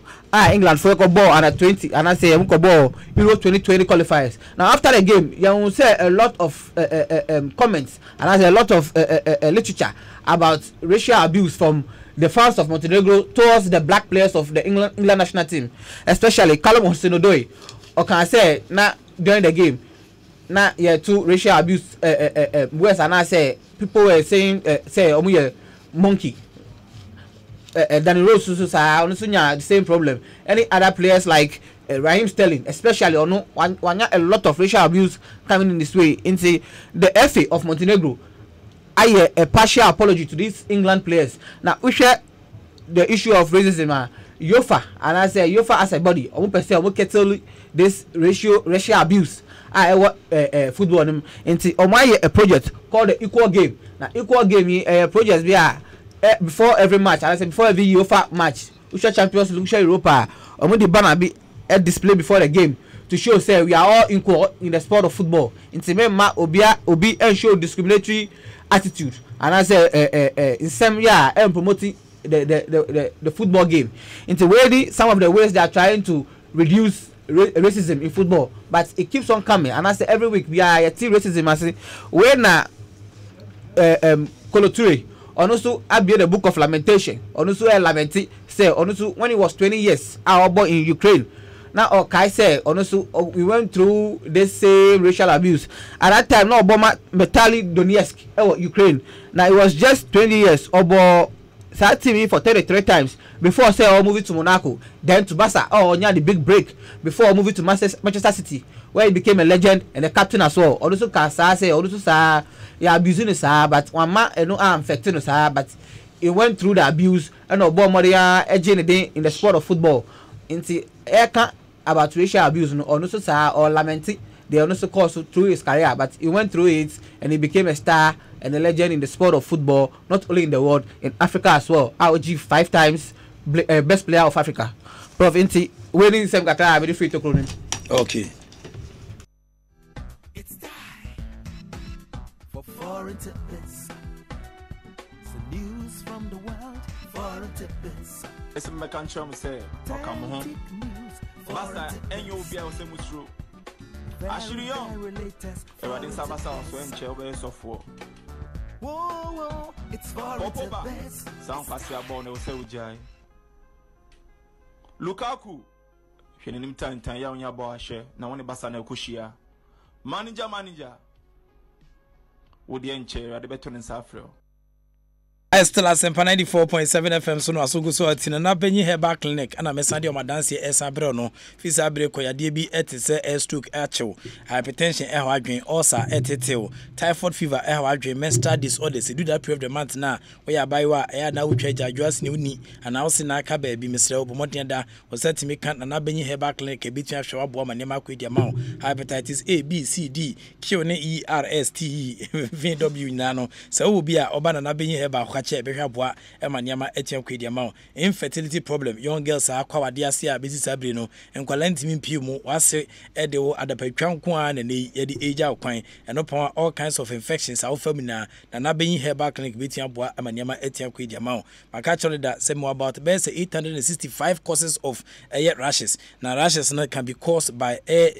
Speaker 5: England for a ball and a 20 and I say ball Euro 2020 qualifiers. Now after the game, you will say a lot of comments and I say a lot of literature about racial abuse from the fans of Montenegro towards the black players of the England national team, especially Callum Hudson-Odoi. Or can I say now during the game, now two racial abuse words and I say people were saying say monkey. Danny Rose the same problem. Any other players like Raheem Sterling, especially or no one a lot of racial abuse coming in this way. Into the FA of Montenegro, I a partial apology to these England players. Now we share the issue of racism. yofa and I say yofa as a body omo pese omo kettle this racial abuse football into a project called the equal game. Now equal game project we are before every match, and I say before every UEFA match, we share Champions League, we share Europa, or the banner be a display before the game to show say we are all equal in the sport of football. Into me obi and show discriminatory attitude, and I say in some year promoting the football game. Into where some of the ways they are trying to reduce racism in football, but it keeps on coming, and I say every week we are racism. I say when Koloture and also abia the book of lamentation and also lamenti say and also when he was 20 years our boy in Ukraine now okay say and also we went through this same racial abuse at that time no Obama Metali Donetsk Ukraine. Now it was just 20 years Obo sat TV for 33 times before say all moving to Monaco, then to Barca near the big break before moving to Manchester City where he became a legend and a captain as well. Also can say also say yeah abusing us but one man no affecting us but he went through the abuse and Obo Maria edging in the sport of football into about racial abuse no also say or lamenting they also caused through his career, but he went through it and he became a star and a legend in the sport of football, not only in the world, in Africa as well. ROG 5 times best player of Africa. Prof Inti, winning some kata very free to clone.
Speaker 1: Okay.
Speaker 3: It's time for foreign tidbits. It's the news from the world. Foreign tidbits.
Speaker 4: Asempa kanchom say okam ho. Basta enyo bia o se musro. Ashiri young. Everything sabasa so enche obe sofo.
Speaker 3: Whoa, it's foreign tidbits.
Speaker 4: Sound pass your ball no say ujai. Lukaku. Hwenim tan ya onya ball ahye na woni basa na kushia. Manager. Wo de enche ade beto ne safro.
Speaker 1: I still Asempa 94.7 FM so no asogo so atina na benyi herbal clinic ana mesade o madanse esabre no fisa bre ko yade bi etise stroke achew hypertension ehwa adwen ulcer etetew typhoid fever ehwa adwen menstrual disorders do that period of the month na we ya baiwa ya na wutwa jadwas ne uni ana wo se na aka ba bi mesre wo bomoden da wo setimi kan na benyi herbal clinic e bitua hwe wabo ma nema kwedi ma hepatitis A B C D Q N E R S T E VW na no se wo bi a oba na benyi herbal che be hwaboa e ma niam etiam kwedi ma infertility problem young girls akwawade ase a bezi sabre no enkwala ntimi pie mu wase e de wo adapatwanko a na ne ye de age akwan eno pon all kinds of infections aw famina na benyi herbal clinic betiam boa e ma niam etiam kwedi ma maka chole da say more about best 865 causes of rashes na rashes no can be caused by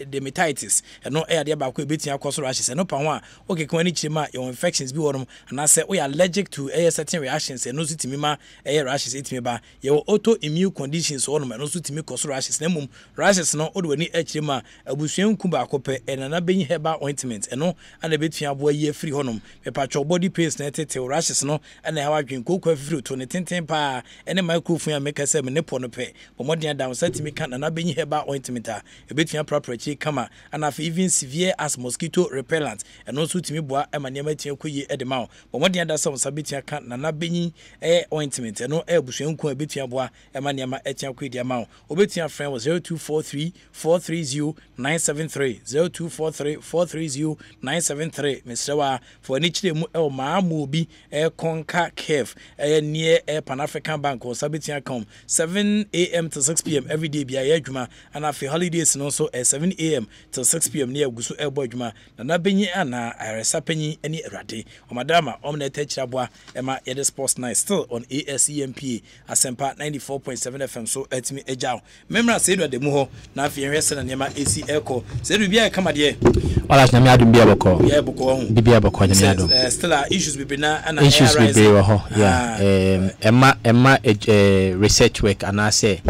Speaker 1: dermatitis eno de ba ko betiam cause rashes eno pon a okay kan ni chirima your infections bi wonom na say we allergic to certain reactions and no sutimi ma rashes itimi ba ye autoimmune conditions or no sutimi cause rashes na mum rashes no odo wani akiri ma abusuan ku ba kope na benyi herbal ointment eno ana betua bo ye free honom me patcho body paste na tete rashes no ana ha wadwen kokwa free to ne tenten pa ene microphone a make say me ne po no pe bomodin down satimi kan na benyi herbal ointment a betua property kama ana for even severe as mosquito repellent eno sutimi boa emane matia koyi edema bomodin da some sabitia kan na benyi ointment no busuanku abetua boa ema niam etia kwedi ama obetua friend was 0243 430 973 0243 430 973 mesrewa for ni chire mu maamu obi konka cave near Pan African Bank or sabitia com 7 a.m. to 6 p.m. every day bia adwuma and after holidays no so 7 a.m. to 6 p.m. near gusu ebo adwuma na benyi ana aresa penyi ani erade o madama omna techira boa ema the sports night still on ASEMPA Asempa 94.7 FM so etimi ejao memra say do de mu ho na afi enhwese na nema AC Echo say do bia kama de
Speaker 6: wala na me adum bia boko
Speaker 1: yeah boko ho
Speaker 6: bia boko na me adum
Speaker 1: still issues be na ana
Speaker 6: issues be ho yeah emma research work and I say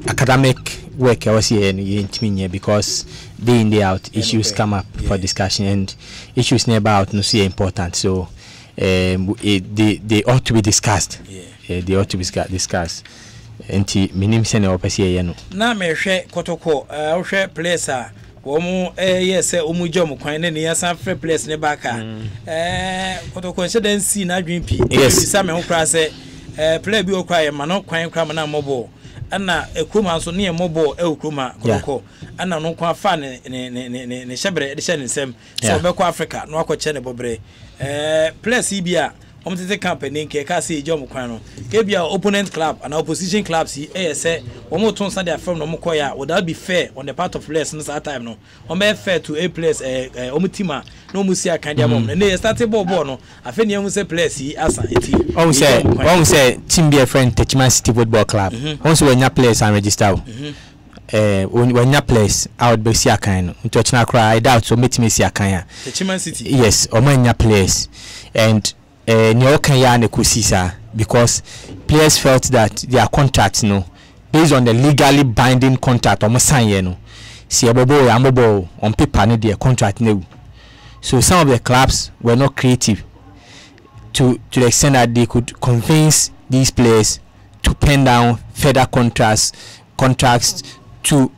Speaker 6: academic work I was here in because day in day out issues come up for discussion and issues never out no see important so they ought to be discussed. They ought to be discussed. Enti minim se na opese ye no. Na
Speaker 1: me hwe kotoko hwe place a wo mu yes omu jom kwan ne ya san free place ne baka kotoko nse dan si na adwen pi bisa me ho kra se player bi okwa ma no kwan kra ma na mobile ana ekroma so ne mobile ekroma koroko ana no kwa fa ne shebre de she ne nsem so obekọ Africa no akọche ne bobre players bia omtete company nke ka se ejom kwan no ke bia opponent club and opposition clubs say omo ton stand their firm no mokoya would that be fair on the part of players no that time no omo fair to a players omo team a no mu sia kan dia bom na start ball no afa ne emu say players asa eti
Speaker 6: on say team be a friend Techman City Football Club on say when your players are registered when your place out be sia kan no nto china cry I doubt so metimi sia kan ya
Speaker 1: Techman City
Speaker 6: yes o man your place and because players felt that their contract based on the legally binding contract almost sign on paper their contract so some of the clubs were not creative to the extent that they could convince these players to pen down further contracts to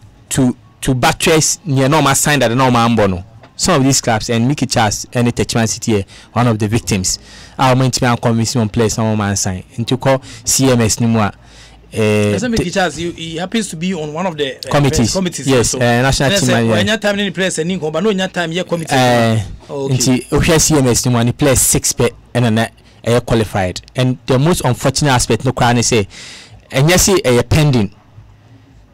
Speaker 6: buttress near normal sign that the normal ambono. Some of these clubs and Mickey Charles and the Techman City one of the victims. Our main commission players some man sign into call CMS Nimwa.
Speaker 1: Mickey Charles, he happens to be on one of the
Speaker 6: committees.
Speaker 1: Yes,
Speaker 6: so. National team.
Speaker 1: When you time in place and but no time here committee.
Speaker 6: Okay. CMS Nimwa he plays 6 pe and qualified. And the most unfortunate aspect no crown say and yes a pending.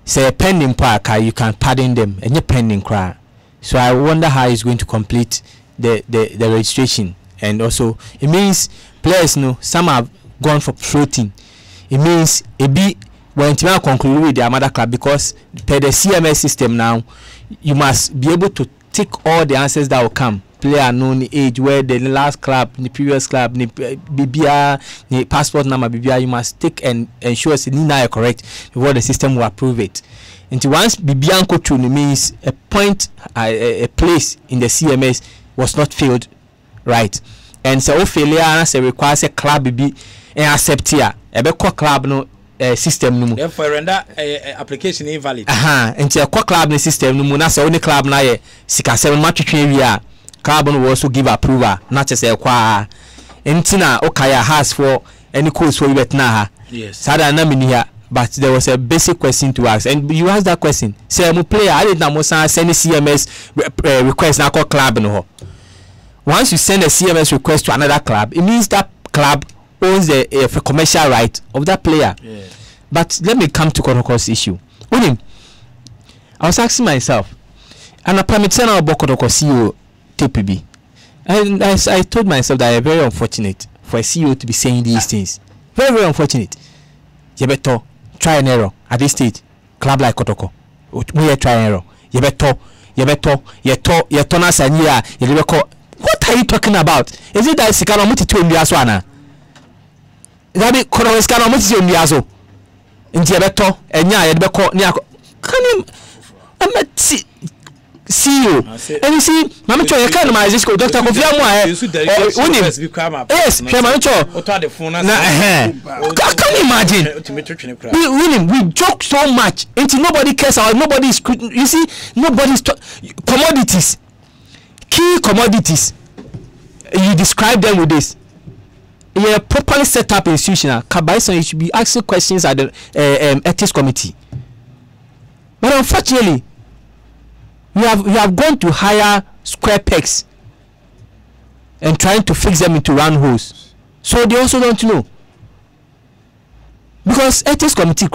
Speaker 6: Say a pending park you can pardon them and you pending cry. So I wonder how he's going to complete the registration. And also it means players some have gone for floating. It means it be when to conclude with their mother club because per the CMS system now you must be able to take all the answers that will come. Player known age, where the last club, the previous club, the BBR, the passport number BBR, you must take and ensure it's not correct before the system will approve it. And once Bibianco to means a point, a place in the CMS was not filled right, and so failure as requires a club be accept here. A better club no system no.
Speaker 1: Therefore, render application invalid.
Speaker 6: And a club no system no. Na so only club na ye sika 7 match area. Club will also give approval, not just a qua. Entina Okaya has for any course for you na.
Speaker 1: Yes.
Speaker 6: Sada na mini here. But there was a basic question to ask, and you asked that question. Say, I'm a player. I did not send a CMS request now call club no. Once you send a CMS request to another club, it means that club owns the commercial right of that player.
Speaker 1: Yeah.
Speaker 6: But let me come to Kotoko's issue. With him, I was asking myself, and I permitted now about Kotoko CEO TPB, and I told myself that it's very unfortunate for a CEO to be saying these things. Very, very unfortunate. You better try and error at this stage. Club like Kotoko, we are trying error. You better turn us and you what are you talking about? Is it that Sikano Muti to Indiaswana? That be Kono Sikano Muti to Indiazo in Diabeto and Yabeko Niako. Can you see you? And you see, Mamma, you can't manage this. Dr. Kofiamwa, yes, can you imagine? We joke so much until nobody cares or nobody is. You see, nobody's commodities, key commodities. You describe them with this. You're a properly set up institution. Kabaisa, you should be asking questions at the ethics committee. But unfortunately, you have gone to hire square pegs and trying to fix them into round holes. So they also don't know. Because ethics committee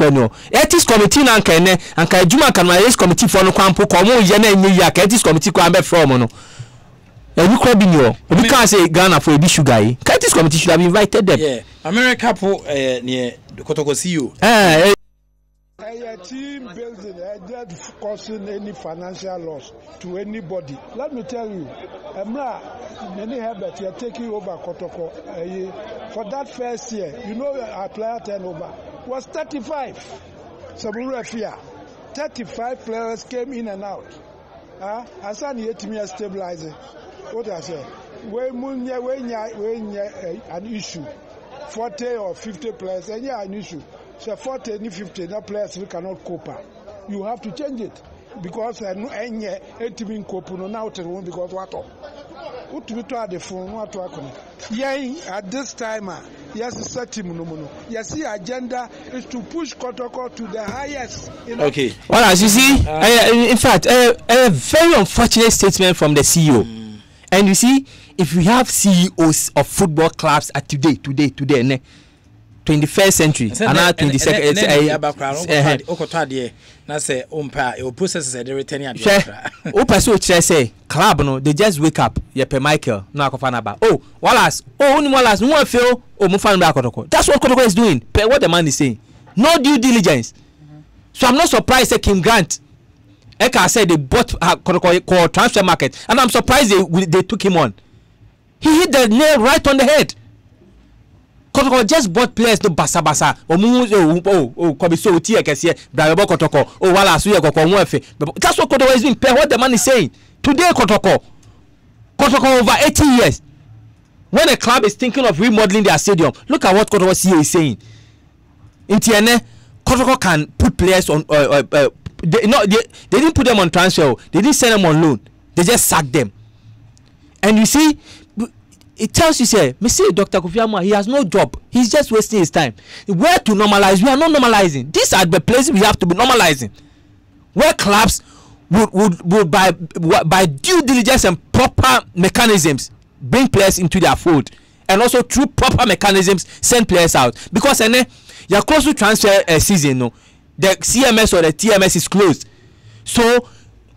Speaker 6: ethics committee na nkene anka ejuma kan na ethics committee for no kwampo ko mo ye na enye ya ethics committee ko ambe from no. You could be new. We can't say Ghana for a big sugar. Ethics committee should have invited them.
Speaker 1: Yeah, America po near Kotoko CEO.
Speaker 7: A team building that causing any financial loss to anybody. Let me tell you, many Herbert, you're taking over Kotoko for that first year. You know, our player turnover was 35. Samura Fia, 35 players came in and out. Asan yet me stabilizing. What I say? When an issue, 40 or 50 players, and an issue. So 40 and 50, that players we cannot cope. You have to change it because any team cope now because what to the phone what to yeah at this time yes, set team no. Yes, the agenda is to push Kotoko to the highest.
Speaker 1: Okay.
Speaker 6: Well, as you see, in fact, a very unfortunate statement from the CEO. And you see, if we have CEOs of football clubs at today, 21st century, another 22nd.
Speaker 1: Na say your process is returning at
Speaker 6: say club no, they just wake up. Yepe Michael, no akofanaba. Oh, Wallace, no feel Mufan Kotoko. That's what Kotoko is doing. Per what the man is saying. No due diligence. So I'm not surprised that Kim Grant Eka said they bought Kotoko transfer market, and I'm surprised they took him on. He hit the nail right on the head. Kotoko just bought players to basa. Kobi so tie kese Bravo Kotoko. Oh wala so ye Kotoko nwefe. That's what Kotoko is doing. Per what the man is saying. Today Kotoko over 80 years. When a club is thinking of remodeling their stadium, look at what Kotoko CEO is saying. In TNA, Kotoko can put players on they didn't put them on transfer. They didn't send them on loan. They just sacked them. And you see, it tells you, say, Dr. Kofi Amwa, he has no job. He's just wasting his time. Where to normalize? We are not normalizing. These are the places we have to be normalizing. Where clubs would by due diligence and proper mechanisms bring players into their fold, and also through proper mechanisms send players out. Because you're close to transfer season, no, the CMS or the TMS is closed. So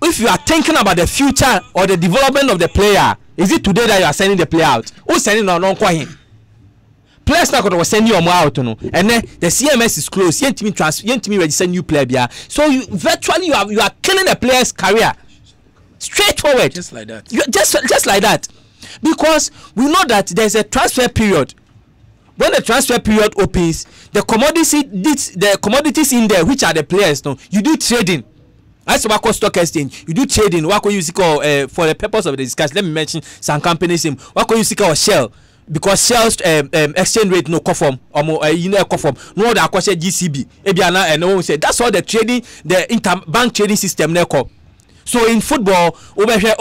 Speaker 6: if you are thinking about the future or the development of the player, is it today that you are sending the player out? Who's sending on him? Players now was sending you out, no, and then the CMS is closed. You ain't me register new player. So you virtually you are killing the player's career. Straightforward.
Speaker 1: Just like that.
Speaker 6: Just like that. Because we know that there's a transfer period. When the transfer period opens, the commodities in there, which are the players, no, you do trading. As a stock exchange, you do trading. What you see for the purpose of the discussion? Let me mention some companies. What you see Shell, because Shell's exchange rate no conform or conform. No other question GCB. Ebiana and no one said that's all the trading, the interbank trading system. So in football, over here,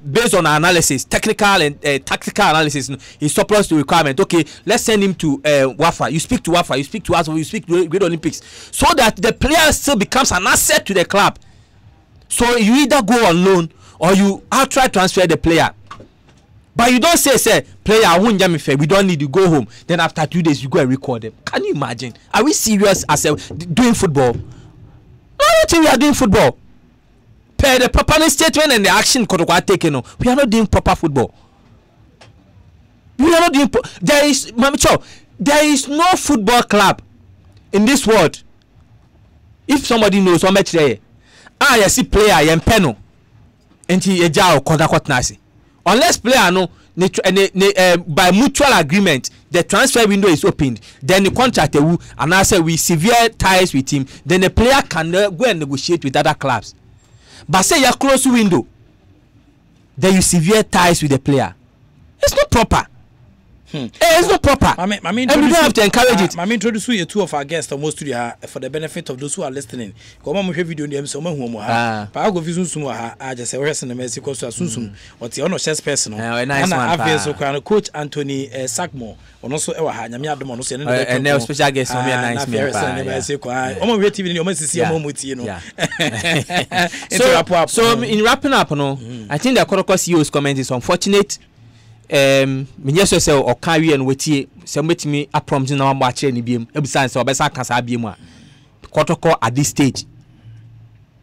Speaker 6: based on analysis, technical and tactical analysis, he's surplus to requirement. Okay, let's send him to Wafa. You speak to Wafa, you speak to us, you speak to Great Olympics, so that the player still becomes an asset to the club. So you either go on loan or you outright transfer the player. But you don't say player, I won't jam we don't need to go home. Then after 2 days, you go and record them. Can you imagine? Are we serious as doing football? I don't think we are doing football. Per the proper statement and the action taken, we are not doing proper football. We are not doing. There is no football club in this world. If somebody knows how much there, you see player yem peno, and he ejao kontakotnasi. Unless player no, by mutual agreement, the transfer window is opened. Then the contract and I say we severe ties with him. Then the player can go and negotiate with other clubs. But say you close window, then you severe ties with the player. It's not proper. It's not proper. And we don't have to encourage it.
Speaker 1: I introduce you two of our guests almost to for the benefit of those who are listening. Come on, we have video them so much. But I go visit some. I just say we're in the Mexico so soon. What's the honor chess person? And I have so Coach Anthony Sackmore. And also Nyamia Domono
Speaker 6: and no special guest on nice So in wrapping up, I think the Kotoko CEO's comment is unfortunate. Yes, so or carry and wait, somebody me a prompt in our watch any beam, besides or best I can say beam. Kotoko at this stage,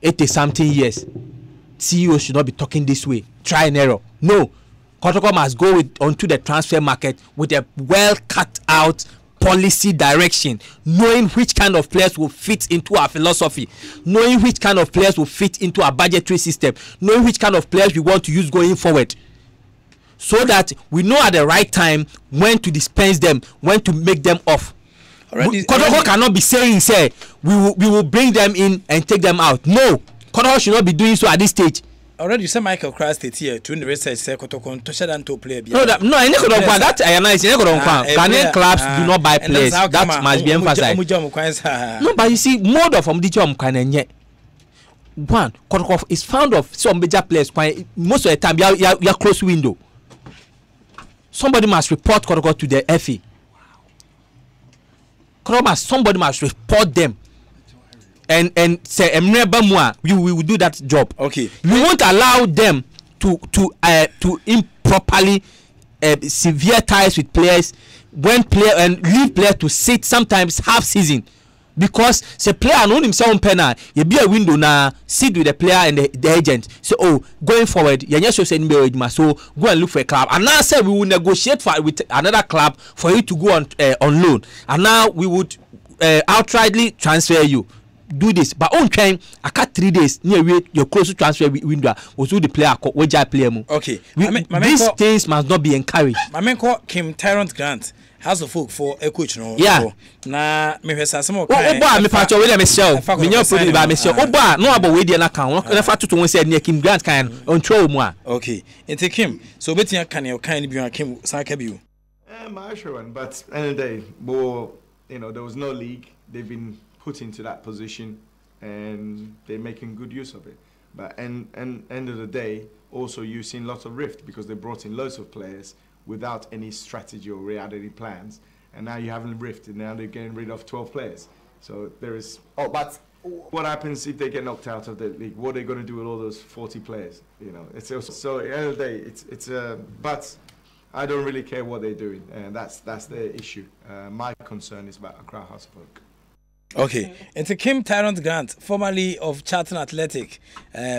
Speaker 6: 80-something years, CEO should not be talking this way. Try and error. No, Kotoko must go onto the transfer market with a well cut out policy direction, knowing which kind of players will fit into our philosophy, knowing which kind of players will fit into our budgetary system, knowing which kind of players we want to use going forward. So that we know at the right time when to dispense them, when to make them off. Kotoko cannot be saying, we will bring them in and take them out. No, Kotoko should not be doing so at this stage.
Speaker 1: Already you said Michael Christ here to the research say Kotoko to shut down to play.
Speaker 6: No, I never don't want that. I analyze. Ghanaian clubs do not buy players. That must be emphasized. No, but you see, more of them can yet. One, Kotoko is found of some major players. Most of the time, you are close window. somebody must report Kotoko to the FA. Somebody must report them. And say we will do that job.
Speaker 1: Okay.
Speaker 6: We won't allow them to improperly severe ties with players when player and leave player to sit sometimes half season. Because the player know himself penal, you be a window now, sit with the player and the agent. So going forward, you just say so go and look for a club. And now say we will negotiate with another club for you to go on loan. And now we would outrightly transfer you. Do this, but on train, I cut 3 days near your close to transfer window was the player which I play.
Speaker 1: Okay,
Speaker 6: these things must not be encouraged.
Speaker 1: My man called Kim Tyrant Grant. Has a folk for a coach, no?
Speaker 6: Yeah.
Speaker 1: Na me hwesa some of
Speaker 6: me patch away me sell. Me no put by me sell. Oba no about we dey na kan. Na fa to won say near Kim Grant kan on throw mu a.
Speaker 1: Okay. Ente Kim. So betia kan e kan bi Kim Saka bi.
Speaker 4: My sure one, but end of the day, well, there was no league. They've been put into that position and they're making good use of it. But end of the day, also you've seen lots of rift because they brought in loads of players without any strategy or reality plans, and now you haven't rift, and now they're getting rid of 12 players. So there is. Oh, but what happens if they get knocked out of the league? What are they going to do with all those 40 players? It's also, so at the end of the day, it's but I don't really care what they're doing, and that's the issue. My concern is about Accra House of Oak.
Speaker 1: Okay, it's a Kim Tyrant Grant, formerly of Charlton Athletic,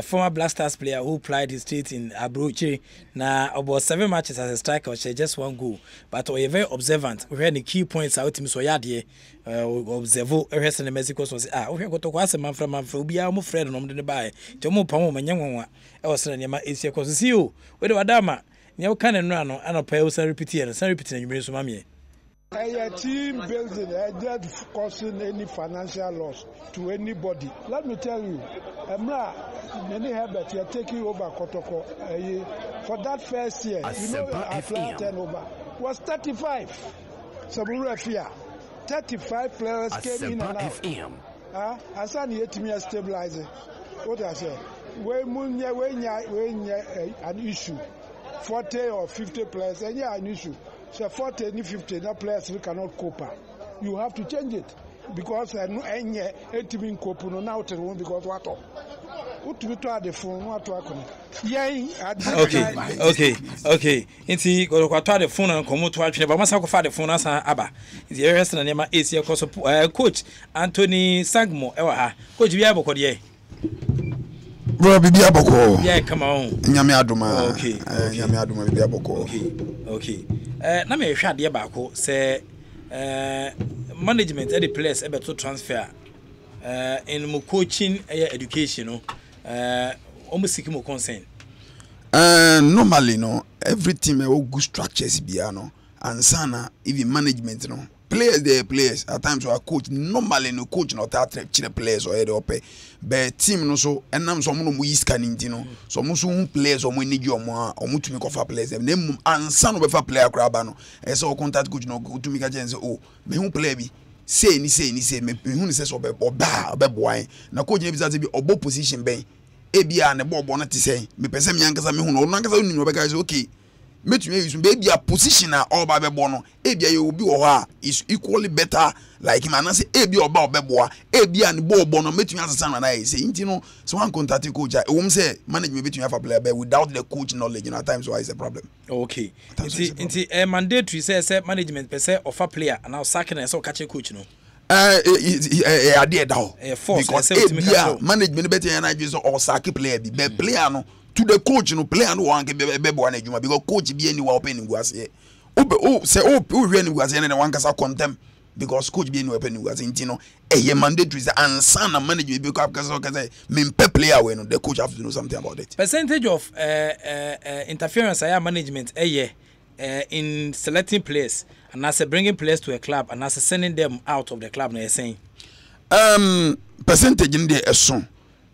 Speaker 1: former Black Stars player who plied his street in Abuchi. Now, about 7 matches as a striker, she just 1 goal. But we are very observant. We had the key points out to me so yadi. Observe everything in the Mexico was we have got to ask a man from be our friend on the buy. To move Pamo and young one. I was saying, it's your cause. See you with Adama. You can run and a pair of repeating and repeating you bring some mammy.
Speaker 7: A team building that causing any financial loss to anybody. Let me tell you, many Herbert, you're taking over Kotoko for that first year. Our player turnover was 35. Saburafia, 35 players came in and out. Asan yet me stabilizing. What I say? When an issue, 40 or 50 players, and an issue. So 40 and 50, that players we cannot cope. You have to change it because any team cope no now because what? The phone what
Speaker 1: Okay. Inti go kwatwa the phone and come to atwe ba masa ko fa the phone asa aba. The rest na nema AC coach Anthony Sagmo ewa ha. Coach bi abokode ye.
Speaker 8: Bro, bibi aboko.
Speaker 1: Yeah, come on.
Speaker 8: Nyame aduma.
Speaker 1: Okay.
Speaker 8: Nyame aduma bibi aboko.
Speaker 1: Okay. Na me hwa de baako say management the players able to transfer in mo coaching education no almost seek more concern.
Speaker 8: Normally no every team have good structures bia no and sana even management no players at times our coach normally no coach not that train players or head up but team no so enam so mo yi scanning no so mo so players o mo need you o mo tumi ko fa players dem ansa no be fa player kra ba no e so contact coach no tumi ka jense o me hu player bi say ni me hu ni say so be oba boy na coach ni bi say bi obo position ben e bia ne bo no te say me pese me yankasa me hu no nankasa unu no be ka say okay metumi use be a position a oba be bo no e bia ye obi wo ha is equally better like him and say e bia oba obeboa e bia ne bo no metumi asesa na say nti no so one contact coach e wom say management betumi afa player be without the coach knowledge at times why is a problem.
Speaker 1: Okay nti mandatory say management per se offer player and now sacking and so catch coach no
Speaker 8: idea daw
Speaker 1: because
Speaker 8: management better na just or sack player be player no to the coach no player no wan ke be bo na adwuma because coach be any wa open nguase say hwe ni nguase na wan kasa contem because coach be any open nguase nti no mandatory say ansa na management be kasa mempe player we no the coach have to know something about it.
Speaker 1: Percentage of interference aya management in selecting players and as bringing players to a club and as sending them out of the club na saying
Speaker 8: percentage in there so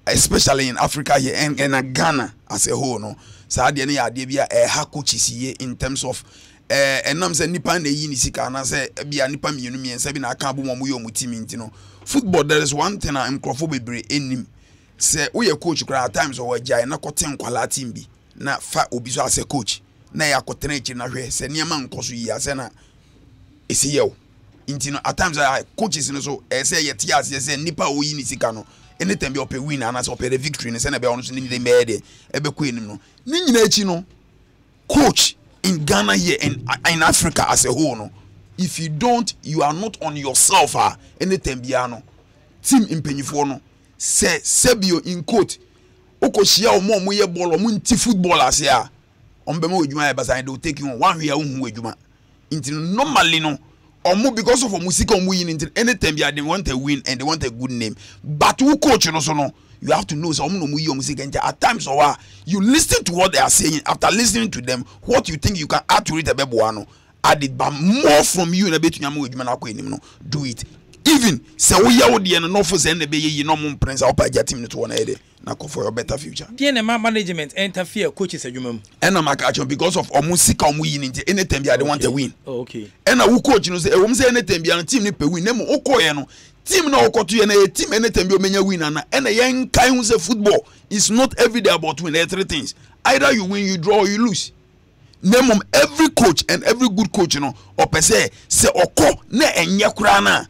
Speaker 8: especially in Africa here and Ghana as a whole no so ade na ade bia ha coaches here in terms of enam say nipa na yi ni sika na say bia nipa mienu miensa bi na aka bo mo yo mutimi nti no football there is one thing I'm crofo bebre enim say we coach kra at times or jai na koten kwala team bi na fa obi so as a coach na ya kotena echi na hwe se niam nkoso yi ase na esi yew intino at times coaches no so say yet yes say nipa oyi ni sika no anytime be ope win and as ope the victory ne say na be ono so ni dey made e be ko enim no ni nyina echi no coach in Ghana here and in Africa as a whole no if you don't you are not on yourself anytime bia no team impanyifo no say sebio in quote okoshia omo ye ball omo nti football ase a ombema odwuma e basa they will take you on one year hu adwuma intino normally no omo because of musika omo yin intino anytime bia they want a win and they want a good name but who coach no so no you have to know so omo no mu yi omo sika at times or you listen to what they are saying after listening to them what you think you can add to it a bebo no add it but more from you na betunya mo adwuma na akọ enim no do it even say we ya wode no for say na be yi no mo prince opa ja team no to na ede na for your better future
Speaker 1: the management interfere coaches adwuma mu
Speaker 8: and am catch because of omusika omu yi nti anytime bia they want to win
Speaker 1: okay
Speaker 8: and na who coach no say e wom say anytime bia no team ni pe win na mo okoye no team na okoto ye na team anytime bia omenya win na and yen kai hu say football is not every day about win. There are three things: either you win, you draw, or you lose. Name every coach and every good coach no or per se oko na enye kura na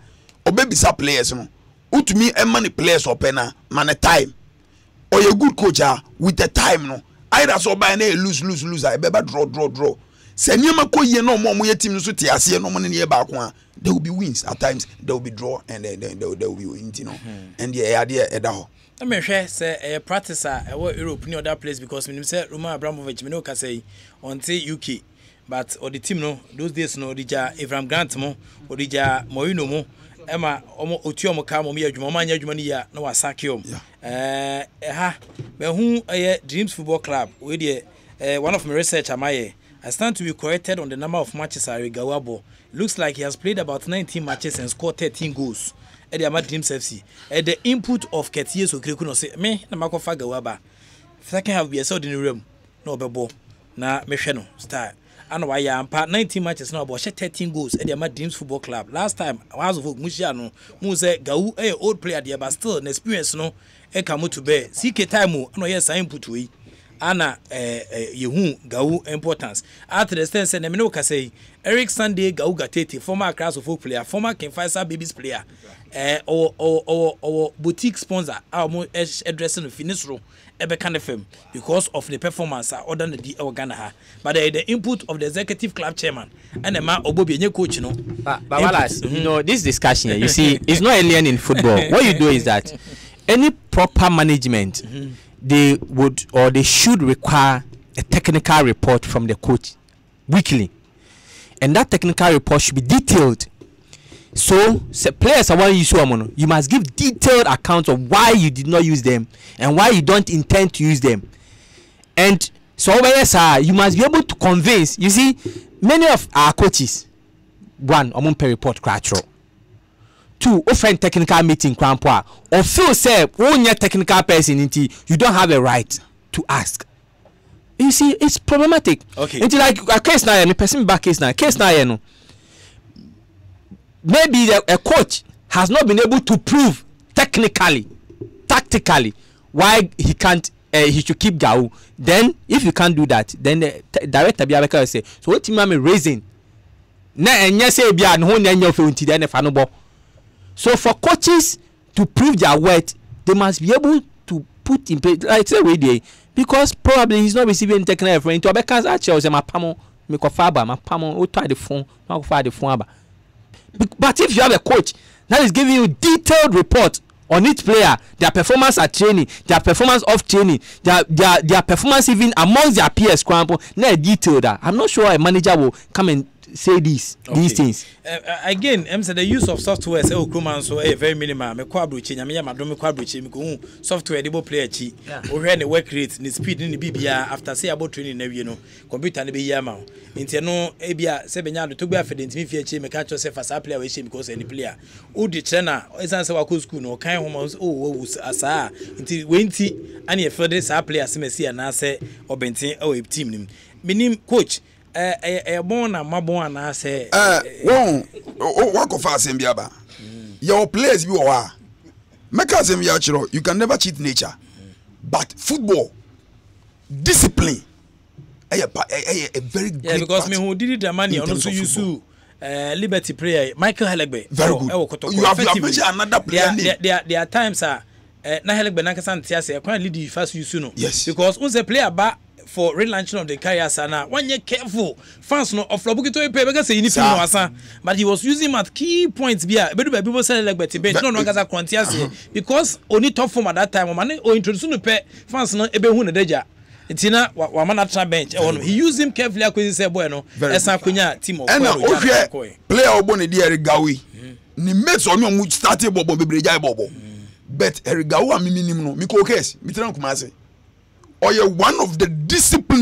Speaker 8: obebisa players no utumi emani players opena man time or a good coach with the time no either so by na lose I better draw se nyema ko ye no mo ye team no so te ase no mo ne ye ba ko there will be wins at times there will be draw and then there will be wins, you know. And the idea edaho
Speaker 1: I mean say practice Europe ni other place because me say Roman Abramovich me no ka say on say UK but or the team no those days no dija Avram Grant mo or dija Mourinho mo ema omo otu omo ka mo me adwuma ma anya adwuma ni ya na wasake om ha me hu Dreams Football Club we dey one of my research amaye I stand to be corrected on the number of matches Gawabo. Looks like he has played about 19 matches and scored 13 goals at the Ahmad Dreams FC. At the input of Ketiye Sokrekuno say me na makofa Gawaba. Second half be sold in the room. No bebo. Na me hwe start. And why ya ampa 19 matches now about 13 goals at the Ahmad Dreams Football Club. Last time I was of Mushia no mu say Gawu old player there but still an experience no e come to bear. CK time no yes input we. Ana yehu Gawu importance after the sense na me no ka say Eric Sunday Gawu Gatete former class of folk player former King Faisal Babies player or boutique sponsor our addressing finish row ebe kan FM because of the performance other than the Ghana but the input of the executive club chairman and ma obobi enye coach no
Speaker 6: but Wallace, you know this discussion here, you see it's not alien in football. What you do is that any proper management they would or they should require a technical report from the coach weekly, and that technical report should be detailed. So players are want to you must give detailed accounts of why you did not use them and why you don't intend to use them. And so you must be able to convince. You see, many of our coaches, one per report cratro. Two, offend technical meeting crampoa or feel say one technical person you don't have a right to ask. You see, it's problematic.
Speaker 1: Okay.
Speaker 6: Until like a case now, me person back case now no. Maybe a coach has not been able to prove technically, tactically why he can't he should keep Gawu. Then if you can't do that, then the director Biabeka will say, so what team am raising? Na enye say bia no nya ofe unti then fa no bo. So for coaches to prove their worth, they must be able to put in place like say we dey because probably he's not receiving technical reference to Abeka's actually say mapamo me ko fa ba mapamo o to the phone no go fa the phone aba. But if you have a coach that is giving you detailed report on each player, their performance at training, their performance off training, their performance even amongst their peers, not detailed. I'm not sure a manager will come and say these things.
Speaker 1: Again, the use of software say so very minimal. Me kwa bruchi nyame ya madome kwa bruchi me ko software dey play achi. O hwe ne work rate, ne speed ne bibia after say about training na wie no. Computer ne be yi ama. Nti no e bia se benya do to gbe afident mi fi achi me ka cho say fasa player we shame because any player. O di trainer, esan say wako school no kan homa o asa. Nti we nti ane e further sa player se mesi na say obenten o team nim. Minim coach bon na mabon na say
Speaker 8: won wako fa Asempa ba your players bi wa make Asempa chiro you can never cheat nature but football discipline a very great
Speaker 1: because
Speaker 8: part
Speaker 1: me who did the money also use Liberty player Michael Hellegbe.
Speaker 8: Very good. You have mentioned another player.
Speaker 1: There are times na Hellegbe na kasa ntia say kwa lead first use no.
Speaker 8: Yes.
Speaker 1: Because once a player ba for relaunching of the career sana one year careful fans no of Flobukito pay because say anything no asa but he was using him at key points bia bedu people say Hellegbe te bench no kasa kwantia say because only top form at that time o man o introduce no pay fans no ebe hu ne danger. Tina wa man at bench he used him carefully akwenzi say boy no esa kwenya team of
Speaker 8: player obon dey Eric Gawi ni mates on mu started bobo bebreja bobo but Eric Gawi amiminim no mi ko case mi tran kuma say one of the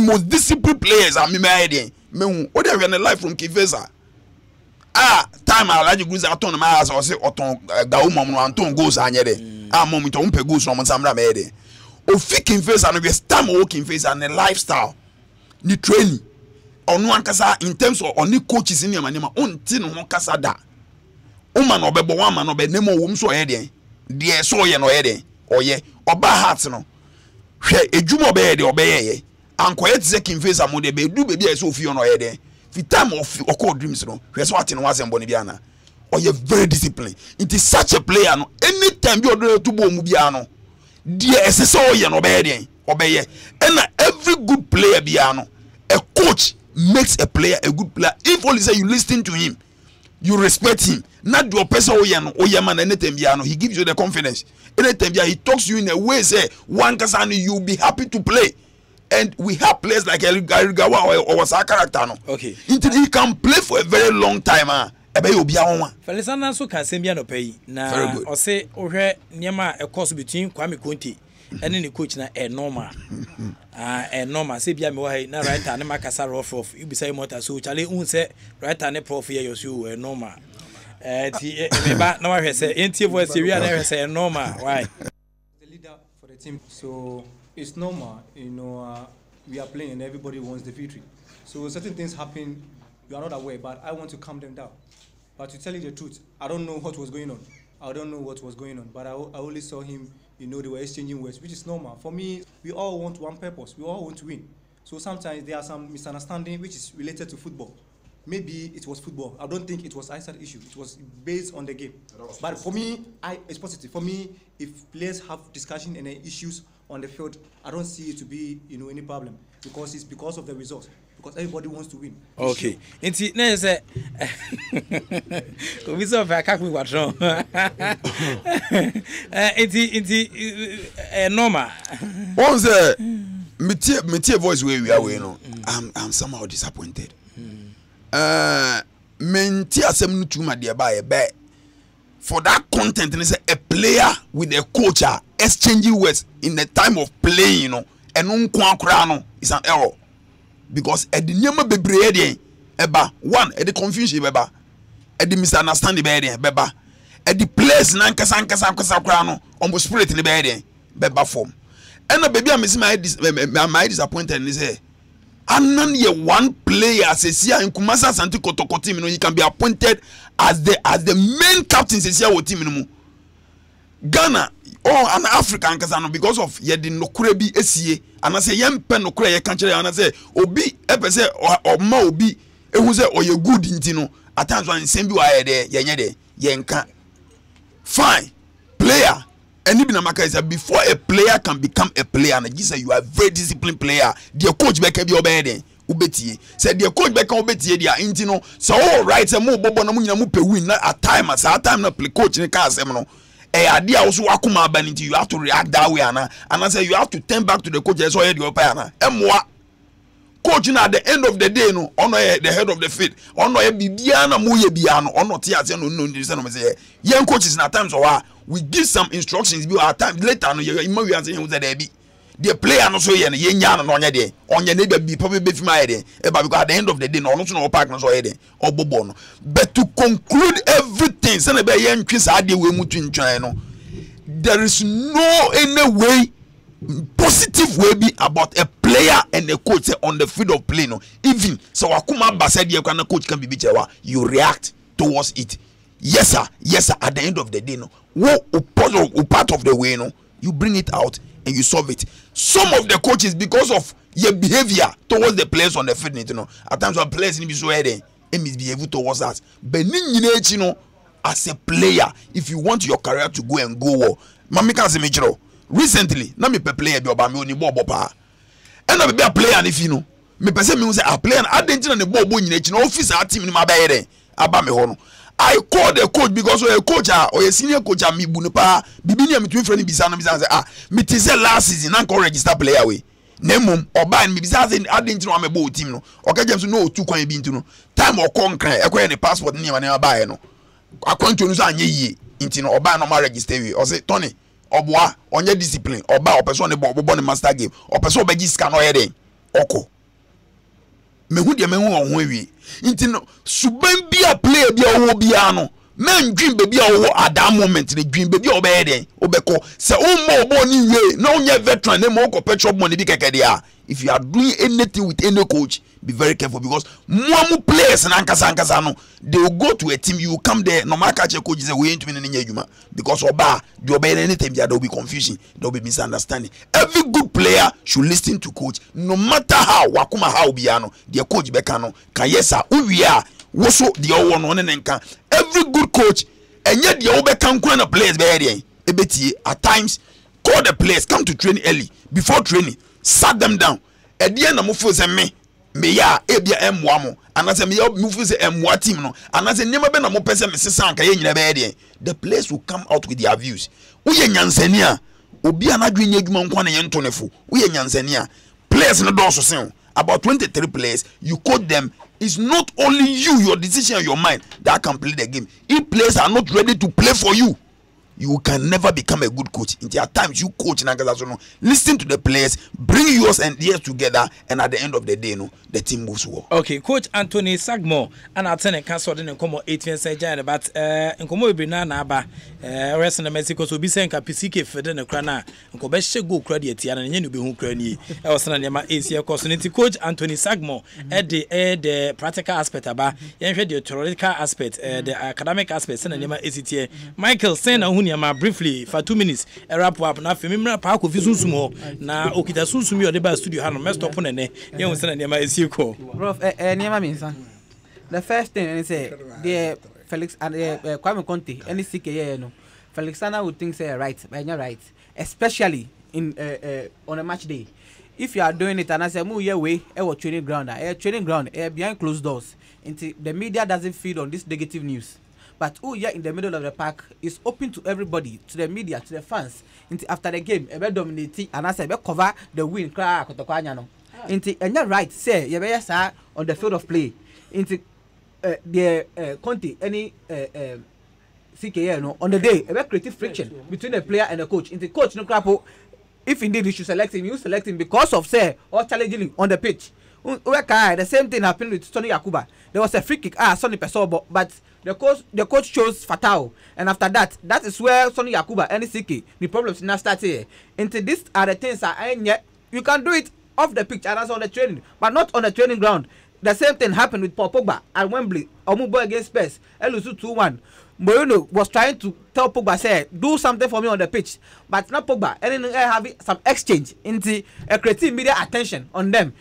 Speaker 8: most disciplined players amimaya me o dey run life from Kifesa time Alhaji Guza aton ma asa o say oton Gawi mom no anton goals anyere mom to umpe goals no samra me dey o fiking face and we stam working face and the lifestyle ni training onu ankasa in terms of oni coaches ni amanema onti no ho kasa da o ma no bebo one ma no be nemo wo mso ye de so ye no ye de oye oba heart no hwe ejuma be ye de obeye ankoye tse king face amode be du be so fi no ye de fi time of okọ dreams no hwe so ate no wasembo ne bia na oye very disciplined it is such a player no anytime bi odo to bo mu bia no dear SSO ye no obeye and every good player biano a coach makes a player a good player if only say you listen to him you respect him not your person man anytime biano he gives you the confidence anytime he talks to you in a way say one kasani you'll be happy to play and we have players like Erigawa or was our character no
Speaker 1: okay
Speaker 8: until he can play for a very long time ebe obi awon
Speaker 1: Felisana so kan sem bia no pay na o se ohwe niema e course between Kwame Konte and the coach na normal normal say bia me wa na writer ne makasa rough you be say motor so chale un say writer ne prof here you so normal ti me ba na wa hwe say entie voice we na hwe say normal why
Speaker 9: the leader for the team so it's normal we are playing and everybody wants the victory so certain things happen you are not aware but I want to calm them down. But to tell you the truth, I don't know what was going on. But I only saw him, they were exchanging words, which is normal. For me, we all want one purpose. We all want to win. So sometimes there are some misunderstanding which is related to football. Maybe it was football. I don't think it was eyesight issue. It was based on the game. But for me, it's positive. For me, if players have discussion and issues on the field, I don't see it to be any problem because it's because of the results. Because everybody wants to win.
Speaker 1: Okay. Inti na say we so fa ka ku kwatron. Inti normal.
Speaker 8: One say me voice we are no. I'm somehow disappointed. Menti asem no tuma de ba e be for that content and say a player with a coach exchanging words in the time of playing eno nko akra no is an error. Because at the nyama bebre eba one at the confusion beba at the misunderstanding beba at the place nankasa kra no on spirit ni beba form and baby am my disappointed and say anan ye one player sesia in Kumasa Santi Kotoko team he can be appointed as the main captain sesia wo team mu Ghana an African kasano because of ye di nokure bi esie anase ye mpe nokure ye kankere anase obi epese o ma obi ehu se oye good ntino at times when same bi wa ye de ye nye de ye nka fine player any bi na maka is before a player can become a player and you say you are a very disciplined player the coach beka bi obede ubetie say the coach beka ubetie dia ntino so all right say mo bobo na mo nyina mo pe win na at time na play coach ni ka asem no idea also wakuma abaniti you have to react that way and I say you have to turn back to the coach so head your pana emwa coach na at the end of the day no ono the head of the field ono e bibia na mo ye bia no ono te ase no no say young coaches na times we give some instructions bi at time later no you we are saying that be the player no so ye nya no onye de onye na be probably be fi my de because at the end of the day no so no park no so ye de obobo no but to conclude everything say na be ye ntwe sa de we mu twintwan no there is no any way positive way be about a player and a coach on the field of play no even so akuma ba said you can coach can be bichewa you react towards it yes sir at the end of the day no what part of the way no you bring it out and you solve it. Some of the coaches, because of your behavior towards the players on the field, you know, at times when players need to be so heading and misbehave towards us. But you know, as a player, if you want your career to go and go well, Mami can say recently, na me pe player be oba me oni ball pa. And na be a player and if you know, me person me say a player I didn't know the ball nyina no office our team ni ma be here. Aba me ho no. I call the coach because a coach or a senior coach me bu ne pa bibi me twin friend bisa no bisa say me ti say last season na ko register player we. Na mum oba me bisa say I didn't know am ball team no. Okay James no tu kwan bi ntu no. Time o konkre e ko ne passport ni ma ba he no. Akwantu no so anye yie nti no oba no ma register we. O say Tony oboa onye discipline oba o person ne bo ne master game. O person oba gi scan no he den. Oko. Me hu de me hu ho awie. Nti no suban bia player bia wo bia no man dream baby a wo at that moment the dream baby o be den obeko se o mo obo ni wie na onye veteran na mo ko petrol money bi keke dia. If you are doing anything with any coach, be very careful because more players na ankasa no they will go to a team, you will come there no matter catch a coach say we ain't winning any juma because oba do obey anything there will be confusion, there will be misunderstanding. Every good player should listen to coach no matter how wakuma how biano their coach bekano kan yesa uwia woso the one on nenka. Every good coach and yet the obekan kuna players be here ebetie at times call the players come to train early before training. Sat them down. At the end of Mufu say me ya ebia M1 and I say me Mufu say M1 team no and I say never been a mo person me sesan ka ye nyina be there. The players will come out with their views. Uye nyansania obi anadwe nyadwuma nkwa na ye ntonefo. Uye nyansania players no do so sen about 23 players you coach them. It's not only you, your decision and your mind that can play the game. If players are not ready to play for you, you can never become a good coach. At times you coach listen to the players, bring yours and theirs together, and at the end of the day, the team moves well. Okay, Coach Anthony Sagmo, and I'll tell you, cancel the Nkomo 18 Sajan, but Nkomo Bina Naba, rest in Mexico, so be saying Capisiki for the Crana, Nkobeshe go credit, and you be who cranny. I was saying, Asia Cosinity Coach Anthony Sagmo, at the practical aspect about the theoretical aspect, the academic aspect, and ACTA. Michael Sen briefly for 2 minutes a wrap up na femimra pa ko fisunsumo na okita sunsumi o de ba studio ha no mess up na ne ye won say na ma esiko prof niam minsa. The first thing and say the Felix and Kwame Conte any CKE no Felixana would think say right but you're right, especially in on a match day. If you are doing it and I say move your way training ground behind closed doors into the media doesn't feed on this negative news. But in the middle of the park is open to everybody, to the media, to the fans. After the game, dominating and I say cover the win. And you're right, say you on the field of play. The Conte any CKE on the day creative friction between the player and the coach. The coach no crapo. If indeed you should select him, you select him because of say or challenging on the pitch. The same thing happened with Tony Yakuba. There was a free kick, Sonny Peso, but the coach chose Fatao, and after that is where Sonny Yakuba and CK the problems now start here. Into these are the things that you can do it off the pitch and that's on the training, but not on the training ground. The same thing happened with Paul Pogba at Wembley. Omubo against Spurs, Elusu 2-1. Mourinho was trying to tell Pogba, say, do something for me on the pitch, but not Pogba. And then having some exchange into a creative media attention on them.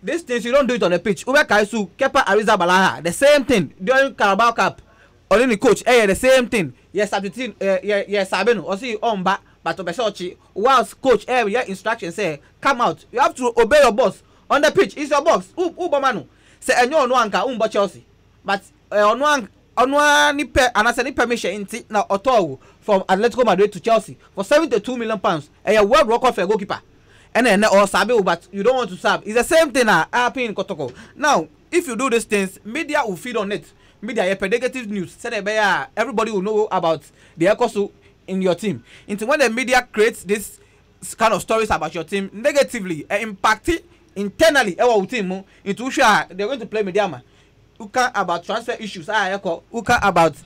Speaker 8: These things you don't do it on the pitch. Ube Kaisu, Kepa Ariza Balaha, the same thing during Carabao Cup. Only the coach, the same thing. Yes, yes, Sabino, or see Omba, but Obesochi, whilst coach, your instructions say, come out. You have to obey your boss on the pitch. It's your box. Ubamanu. Say, and you know, Chelsea. But on one and I said, permission in now Ottawa from Atletico Madrid to Chelsea for £72 million. And a world record for a goalkeeper. And then or Sabe, but you don't want to serve. It's the same thing happening in Kotoko. Now, if you do these things, media will feed on it. Media, negative news. Everybody will know about the Ekosu in your team. Into when the media creates this kind of stories about your team negatively, impact it internally. Into they're going to play media. Who can about transfer issues? Who can about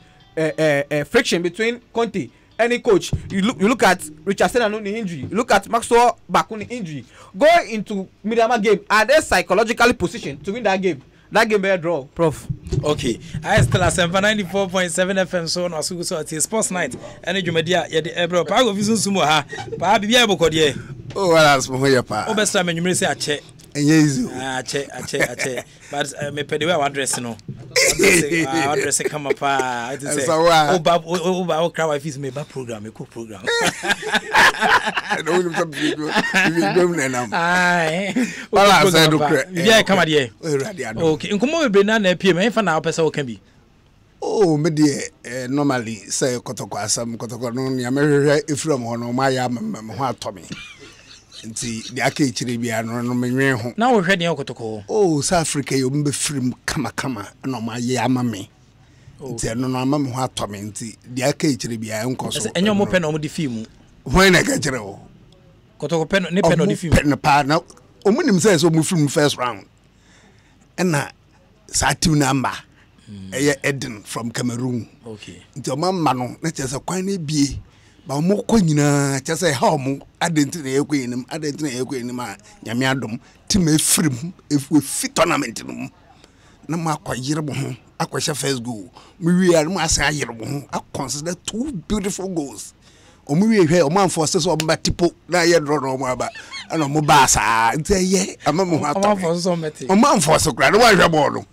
Speaker 8: friction between Conte. Any coach, you look at Richardson and injury, you look at Maxwell Bakuni injury. Go into Midama game. Are they psychologically positioned to win that game? That game be a draw, Prof. Okay. I still Asempa 94.7 FM so no so Sports Night. Any Jumedia, yeah the Ebro. Pago vision sumo ha. Pa bibia bokodie.
Speaker 10: Oh, Wallace, Moya Pa.
Speaker 1: Oh, best time when you say a check.
Speaker 10: Easy.
Speaker 1: Ache. But me pedi we address no. Address come up I say. Oh, crowd wife is me ba program, me cook program.
Speaker 10: I don't know some people. You don't know.
Speaker 1: Aye.
Speaker 10: Well, I do.
Speaker 1: Yeah, come here.
Speaker 10: Okay.
Speaker 1: Nkomo we bre na na pie me fa na opesa wo kan bi.
Speaker 10: Oh, me dey normally say kotoko asam kotoko no ya me hwehwe efram ho no ma ya me ho atomi. Nti the aka chire bia no menwe ho
Speaker 1: na wo hwe de okotoko
Speaker 10: oh South Africa yo mbe film kama no ma ye amame nti no ama me ho atome nti the aka chire bia enko so
Speaker 1: enyo mo pe no mo di film
Speaker 10: when na ka chire ho
Speaker 1: kotoko pe no ne pe no di film
Speaker 10: pen pa na omunim say so mo film first round na sa team number Eden from Cameroon
Speaker 1: okay
Speaker 10: nti o ma no na chese kwan na bie ba mo ko nyina cha say ha mo adenti na ekwenim a nyame adom tim efrim efu fit tournament no na ma akwayire bo ho akwahye first goal mi wi ya mo asa ayire bo ho I consider two beautiful goals o mi wi hwe o man force so ba tipo na ye draw no mo aba ana mo ba sa nti ye ama mo ha to o man force kra no wa hwe ball no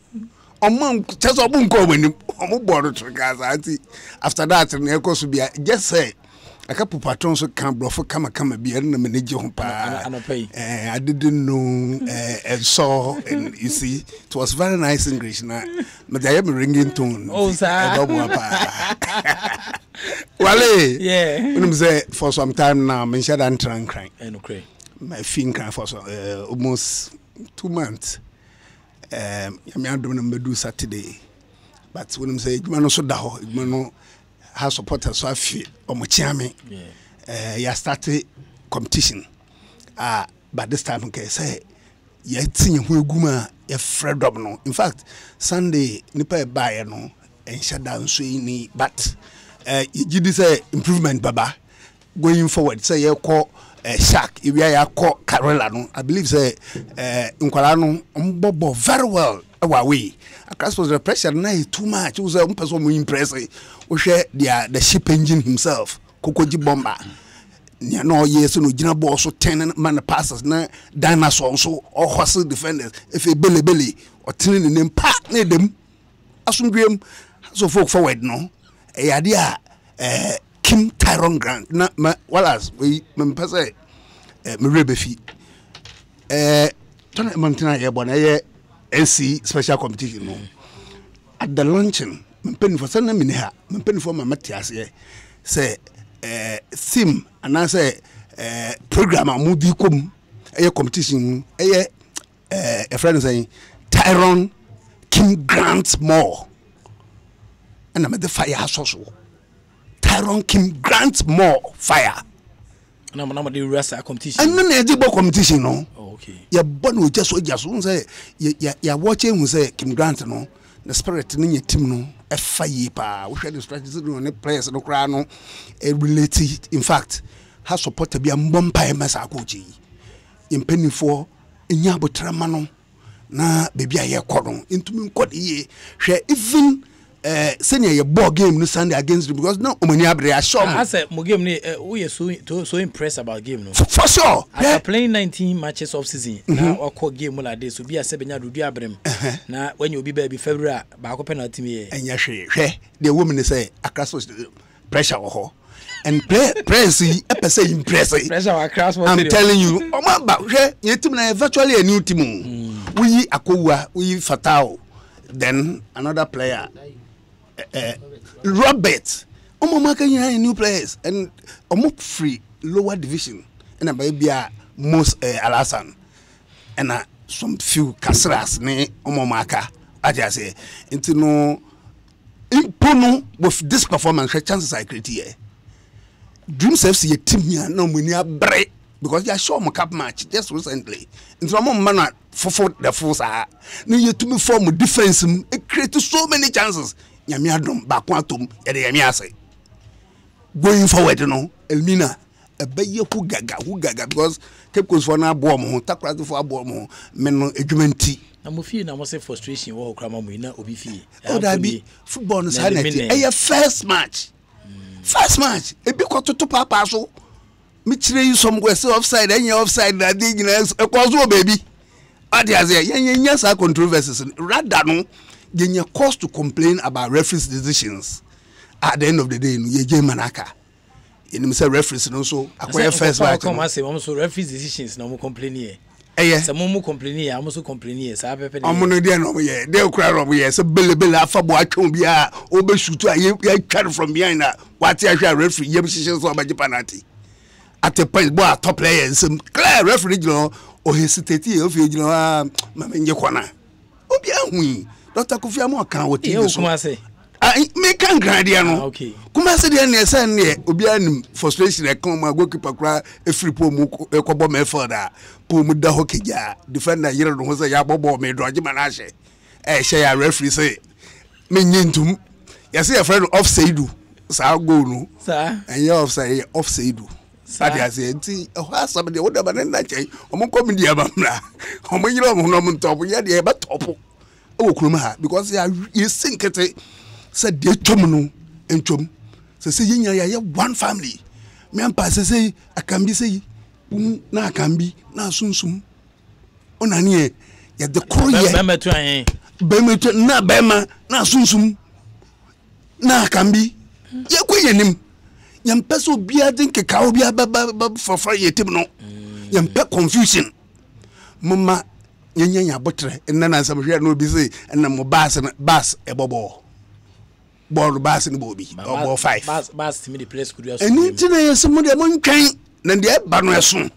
Speaker 10: o man cha so bu nko wani o mo ball to gaza nti after that na ekoso bia just say a couple patrons can bluff kama be and manage home pa. I didn't know and saw and you see it was very nice English na but I am ringing tone.
Speaker 1: Oh sir.
Speaker 10: Wale.
Speaker 1: Yeah.
Speaker 10: When say for some time now me share and crying.
Speaker 1: Okay.
Speaker 10: My finger for almost 2 months. Me adom na do Saturday. But when I say you no so da ho, you no how supporters so afi omochiame ya started competition but this time okay say ya tinye hu eguma ya freedom no in fact Sunday nipa buy no and shut down so ni but you did say improvement baba going forward say ya call shark if ya call Carola no I believe say nkwala no mbobo very well away across was the pressure na too much was a person mo impress we share the ship engine himself kokoji bomber nya no yes no gina ball so 10 man passes na dinosaur so or horse defenders if e belly or tin the name pa na dem asundwem so folk forward no e ade a Kim Tyron Grant na walas we mpese me rebefi ton mantina ye bona ye NC special competition no at the launching mpeni for sana mini ha mpeni for mama tiase say theme and say program amudi kom competition a friend saying Tyron Kim Grant more and I'm at the fire so Tyron Kim Grant more fire
Speaker 1: na the rest competition
Speaker 10: and then the competition no
Speaker 1: okay
Speaker 10: ya born just say ya watching who say Kim Grant no the spirit in your team no a fire pa we share the strategy no the players no cry no related in fact has support to be a mbompa masa coach in penny for nya botrama no na baby aye koron intumi nkod ye hwe even senior your ball game no Sunday against them because no omani abre assure
Speaker 1: I said mo game ni we are so impressed about game no
Speaker 10: for sure
Speaker 1: after playing 19 matches of season na okọ game like this so be asebenya dudu abrem na when you be baby February ba ko penalty me
Speaker 10: enya hwe the woman say akaso pressure wo ho and press epese impress
Speaker 1: pressure across
Speaker 10: I'm telling you omamba hwe yetim na virtually a new team we akowa we fatao then another player Robert Omomaka new players and free lower division and a most Alasan and some few Casras ne Omomaka I just say into no impono with this performance chances I create here Dreams FC a team here no money break because they are show my cup match just recently into a man for the force are no you to me form defense it created so many chances nyame adom ba kwa tom ye de yame ase going forward no Elmina ebeye hu gaga because Cape Coast for na abo mo takra for abo mo me no edwumanti
Speaker 1: na mo fie na mo say frustration wo krama mo ina obi fie
Speaker 10: o da bi football no sanity first match e bi ko toto papa so me chire you somewhere say offside and you offside that dey you cause baby what you say yen sa controversies rather no yen cause to complain about referees decisions at the end of the day no ye manaka you say referees no so akoya first match
Speaker 1: come say so referees decisions no mo complain here se mo complain here am so complain here sa pepe
Speaker 10: no dey no ye dey kura ro ye se bele afa bo atwon bia obeshutu aye twa from behind na what ya referee ye decisions so ba penalty at the point boy top players clear referee you know or hesitate if you know mama nje kwana obi ahui Dr. Kofi Amo kan wo TV so me kan gradia no
Speaker 1: okay
Speaker 10: kuma se de na ese ne obi anim frustration e kan ma goalkeeper kra e free po mu e kobo me forda po mu da hokeja defender yire no so ya bobo me doje manahye e she ya referee say me nyintum ya say ya friend offside sa go no
Speaker 1: sa
Speaker 10: enye offside Adi ase nti ho asam de woda banen na chai omo komedi abamra omo yiro omo no top ya de ba top o kuruma ha because ya sinkete say de twom no entwom say yinya ya one family me ampa say akambi say na akambi na sunsum onani ya de koro ye be metu na bema na sunsum na akambi ye kweyenim yampe so bia din ke ka obia ba for yetim no yampe confusion mama nyanya botre enna na sam hwe na obi say enna mo bas ebobo ball bas ni bobi obo 5
Speaker 1: bas timi the place could you
Speaker 10: eni tina yesmo de mo ntwen na de ba no eso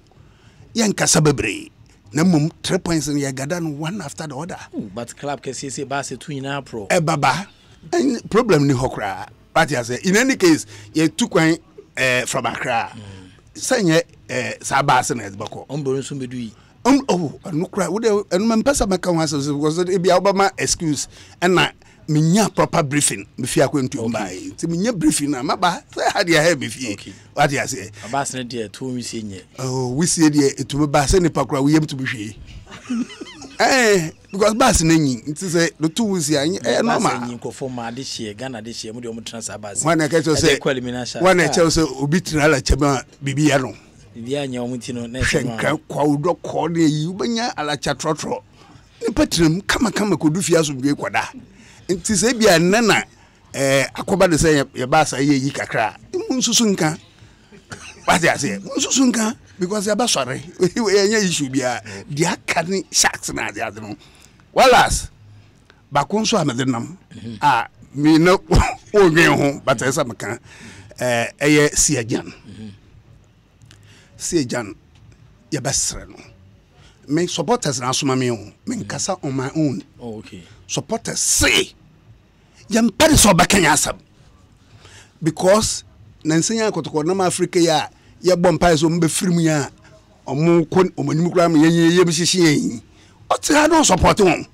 Speaker 10: yankasa bebre na mum 3 points in ya gada no one after the other
Speaker 1: but club can say bas tu nyina pro
Speaker 10: baba problem ni hokra. But I say, in any case, you took one from Accra. Say, Sabas and Esbako. Oh, no cry. And my person because it be Obama excuse and not me proper briefing if you are going to buy. To me, briefing, my ba. Say, how do you have if you? What I say?
Speaker 1: A bass dear, 2 weeks in ye.
Speaker 10: Oh, we see it to be bass any pakra, we have to be she. Because bass nini it is the 2 weeks here normal
Speaker 1: ko for ma this year Ghana this year mo de mo transfer bass
Speaker 10: when I get to say when I tell say obi trala chema bibia no
Speaker 1: bibia nya omuti no na
Speaker 10: shenka kwa udo ko ne yi ubanya ala cha trotro ni patrim kama kodu fia so bie kwada nti say bia nana akoba de say ye bass ye yi kakra munsusu nka what I say munsusu nka because ya ba sorry we issue bia dia kan sharks na dia no walas ba konso amedenam me no onwe ho but esa meka eye siajan ya basre no me supporters na asoma me ho me nkasa on my own
Speaker 1: okay
Speaker 10: supporters say ya mpare so bakanya asab because na nsenya kotoko na Africa ya bompa so mbe firim ya omo kon omanim kura me ye bihihie yi oti ha no support won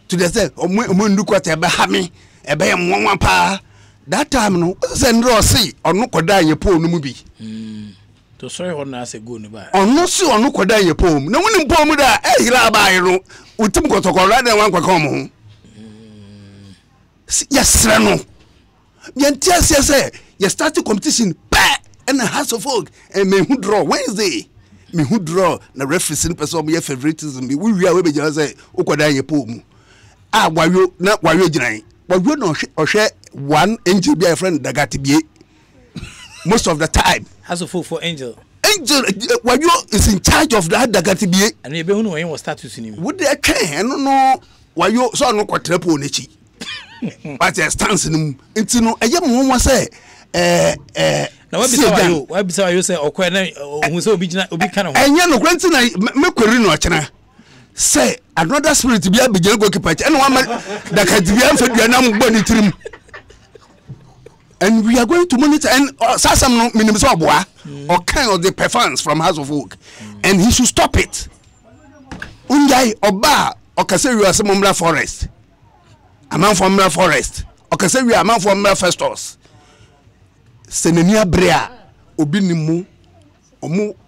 Speaker 10: to the say omo ndu kwata ebe ha me ebe ye nwanwa pa that time no say ndro see onu koda ye po no mu bi
Speaker 1: to sorry hon na say go no ba
Speaker 10: onu si onu koda ye po mu na woni po mu da hira ba yi no utim kotoko ra den wan kwaka mo yes no yentia say you start competition and a house of folk and me who draw Wednesday me who draw na reference in person me favoritism we we be just say ukoda ye po mu wayo na wayo ginan wayo no ohwe one angel be a friend dagati bie most of the time
Speaker 1: house of folk for angel
Speaker 10: wayo is in charge of that dagati bie
Speaker 1: and you be who when was status ni
Speaker 10: would they can no wayo so no kwatre po nechi but your stance nim enti no eye mo say
Speaker 1: na why be say you say okwa na ohun say obi gina obi kana ho
Speaker 10: enye no kwanti na me kweri no ochena say another spirit bia begin go keep and one that bia mfadua na mbo ni tirim and we are going to monitor and sasam no minim so oboa or kind of the performance from House of Folk and he should stop it unjai oba okase wi asemomla forest aman from forest okase wi aman from festos senenia brea obi nimu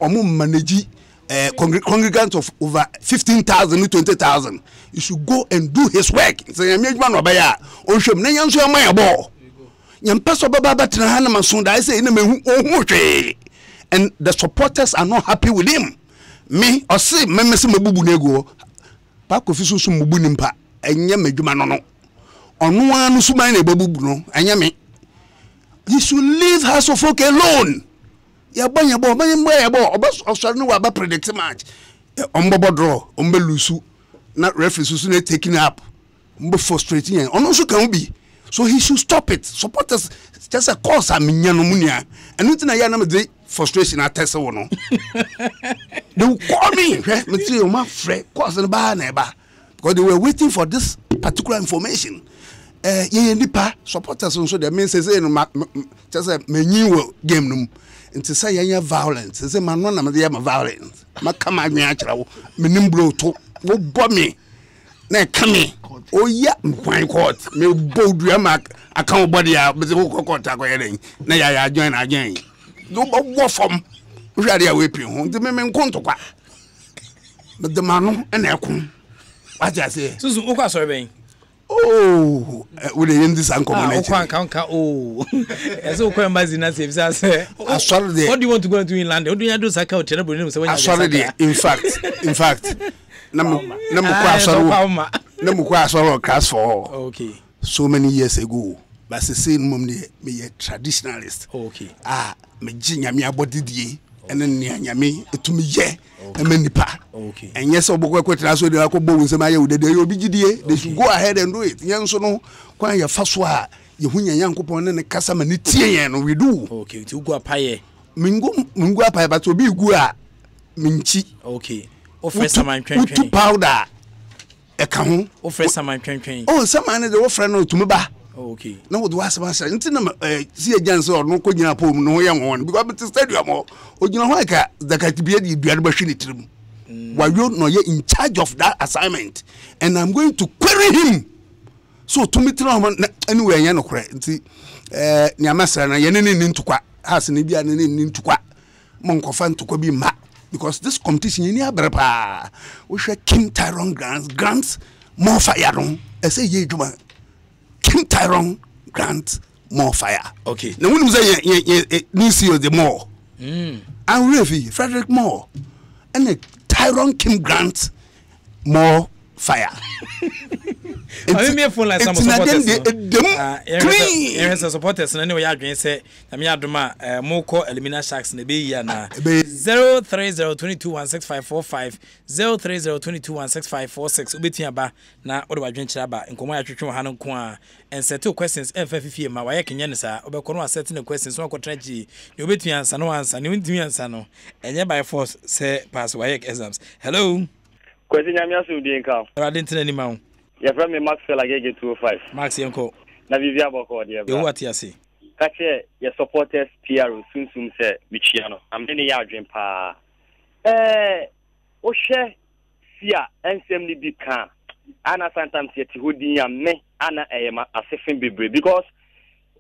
Speaker 10: omu manage congregants of over 15,000 to 20,000 you should go and do his work say me adwuma no baya onhwem na nyanso ya man abo nyampa so baba batena ha na maso da say na mehu ohun hwe and the supporters are not happy with him. Me or say me bubu nego. Pa kofi so mubu nimpa enye medwuma no. Ono anu so man e babu no enye me. You should leave House of Folk alone. Ya ban ya bo obas osare no wa ba predict match. Ombobo draw, ombe lusu. Na referee so na taking up. Ombe frustrating. Ono so can be. So he should stop it. Supporters just a cause aminya no munia. And nothing I na me frustration at test no. They will call me. Me say my friend cause na ba na ba. Because they were waiting for this particular information. Ye nipa supporters so they mean say no just menyi game no nti say ye violence say man no na me dey violence ma kama anwa akira wo menim blow to wo bo me na kame oya nkwan court me bodua ma account body ya be wo court akoye na ya join no bo from we are there we pin ho nti me nkonto kwa but the man no na ekun what I say
Speaker 1: so wo kwa sorry ben.
Speaker 10: Oh, we dey in this community.
Speaker 1: Oh, so we imagine say. What do you want to go into in London? What do you do saka hotel bo ni say when you
Speaker 10: in fact. Na mu kwa sorry class for.
Speaker 1: Okay.
Speaker 10: So many years ago, but say mom me a traditionalist.
Speaker 1: Okay.
Speaker 10: Me jinyame abodidie ene nyame etumi ye emanipa.
Speaker 1: Okay.
Speaker 10: And yes, obokwe kwetena so de akobo wonsem aye udede obi gidie. They should go ahead and do it. Yen so no kwan ya faso a ye hunya yankopon ne kasa ma ne tie yen no we do.
Speaker 1: Okay, ti ugu apaye.
Speaker 10: Mingu apaye but obi gu a minchi.
Speaker 1: Okay. O fresh saman twen.
Speaker 10: Utu powder e ka ho.
Speaker 1: O fresh saman twen.
Speaker 10: Oh, saman de wo frɛ no tumi ba.
Speaker 1: Okay.
Speaker 10: Na wo do asaba sha nti na si agyanse or no konyina pom no ye won because be stadium o ogina ho aka zakatibie di duade ba hwe ne tirim. Wayo no ye in charge of that assignment and I'm going to query him. So to me tell anyway ye no kore nti nya masara na ye ne ntokwa has ne bia ne ntokwa mo nkofa ntokwa bi ma because this competition ye ni abrepa we hwe Kim Tyrone grants more fire don e say ye djuma Kim Tyrone grant more fire.
Speaker 1: Okay.
Speaker 10: Now when you say you see the more. And Revi Frederick Moore and Tyrone Kim grant more fire.
Speaker 1: I mean, phone like some supporters.
Speaker 10: Yes,
Speaker 1: supporters. Anyway, I can say, I'm Yaduma, Moko, Elimina Sharks, and the Bayana 03022165545, 03022165546. Ubitiaba, na Oda Chaba, and Komaya Chuchu Hanukwa, and set 2 questions. FFF, my wife can Yanisa, Obekono setting the questions, one quadragy, you bet me answer no answer, you win answer, and yet by force say pass Wayek exams. Hello.
Speaker 2: Question Yamiasu Dinka.
Speaker 1: I didn't any mount.
Speaker 2: Your friend me Max fell again 205.
Speaker 1: Max Yanko.
Speaker 2: Na Vivia Boko, dear.
Speaker 1: What you say?
Speaker 2: Catch your supporters, Piero, soon say, Michiano. I'm in a yard dream pa. Oshe, Sia, and Semni Bika. Anna sometimes yet who dear me, Anna, a sefin be because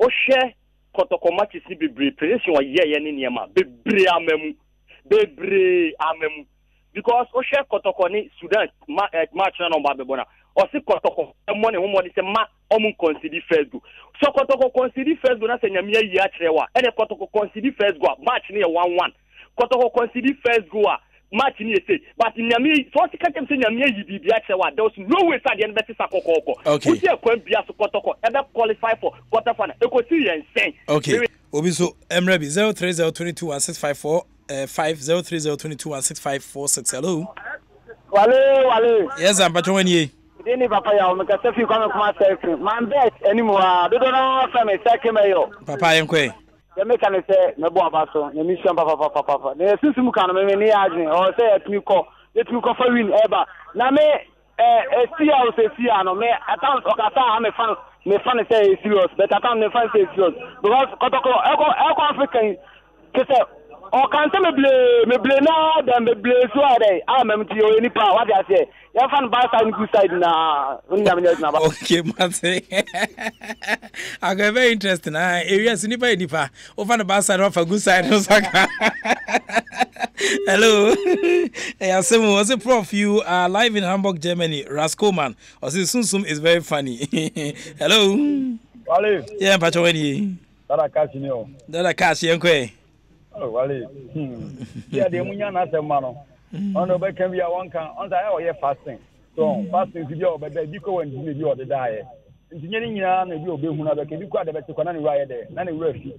Speaker 2: Oshe, Kotokomatis be position or ye and Yama, Bebre amem, because Oshe Kotokoni, Sudan, March on Babona. Or si Kotoko money who money say ma omun consider first go. So Kotoko consider first go na say nyamia yi atrewa. E de Kotoko consider first go match near 1-1. Kotoko consider first go match near say but nyamia so si katem say nyamia yi bibi atrewa. There was no way say the best sakoko.
Speaker 1: Okay.
Speaker 2: Uti ekwan bia so Kotoko e be qualify for quarter final. E ko see insane.
Speaker 1: Okay. Obi so Emrebi 030221654 50302165546. Hello.
Speaker 11: Wale.
Speaker 1: Yes, I'm Patron ye.
Speaker 11: Dini papa ya umekasa fi kwa kuma selfie. Man bet anymore. Do no fa me sake mayo.
Speaker 1: Papa yenkwe.
Speaker 11: Ya me kan say me bo abaso. Ya mission papa. Ne susu kan me ni ajin. O say etmi ko fa win eba. Na me sia o se sia no me account okata me fan say serious. But account me fan say serious. Because kotoko eko African kese o kan say me ble na dem me ble so ade. Mem ti o ni pa what I say. You fan bad side good side na
Speaker 1: okay, Mate. I got very interesting. Areas nipa. O fan bad side of a good side. Hello. Hey, Asempa, was it prof? You are live in Hamburg, Germany. Raskoman. Or Sunsum is very funny. Hello.
Speaker 12: Wale.
Speaker 1: Yeah, Pacho, when you.
Speaker 12: Dada Kashi,
Speaker 1: Dada Kashi, Yankwe.
Speaker 12: Oh, wale. Yeah, the munya na se ma no. Ono be kan bia won kan on say o fasting. So fasting bi o be bi ko wan bi o de dae. Nti nyeni nyina na bi o be hu na be ke bi ko ade be te ko na ne wa ye de. Na ne wura fi.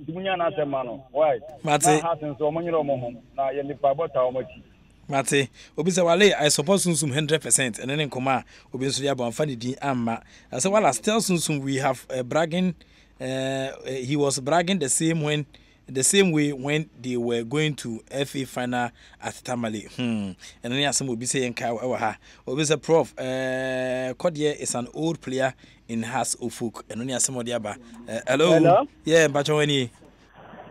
Speaker 12: Nti munya na se ma no. Why?
Speaker 1: Mate.
Speaker 12: Na ha sen so mo nyiro mo ho na ye ni pa bota o machi.
Speaker 1: Mate, obi say wale I suppose sunsum 100% and then nkoma obi nso ya bon fa ne din amma. I say wala still sunsum we have bragging he was bragging the same way when they were going to FA final at Tamale. And then asem obi say enka ewa ha. Obi say prof Kodie is an old player in Has Ofuk. And then asem odi aba. Hello. Yeah, bacho wani.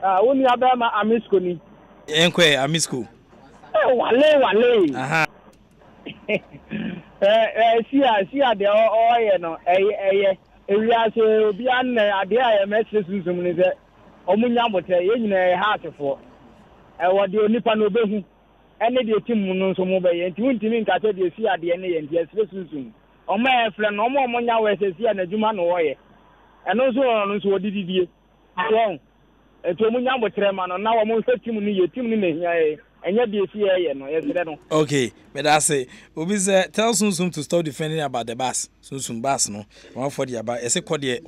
Speaker 11: Woni aba ma amisko ni.
Speaker 1: Enkwe amisko.
Speaker 11: Wale.
Speaker 1: Aha.
Speaker 11: See de oye no we are so bi an ade a message sunsum ni se omunya mote ye nyina heartfo wo de onipa no behu ene de tim no so mo be ye nti untimi nka se de si ade ne ye nti esre sunsum omo efre no omo nya we se si anadwuma no woye eno so odididie so eto omunya motre ma no na wo mo se tim ni ye tim ni na hia enya de si ye no yesre no.
Speaker 1: Okay, but I say obi say tell sunsum to stop defending about the bus sunsum bus no one for the about ese kodie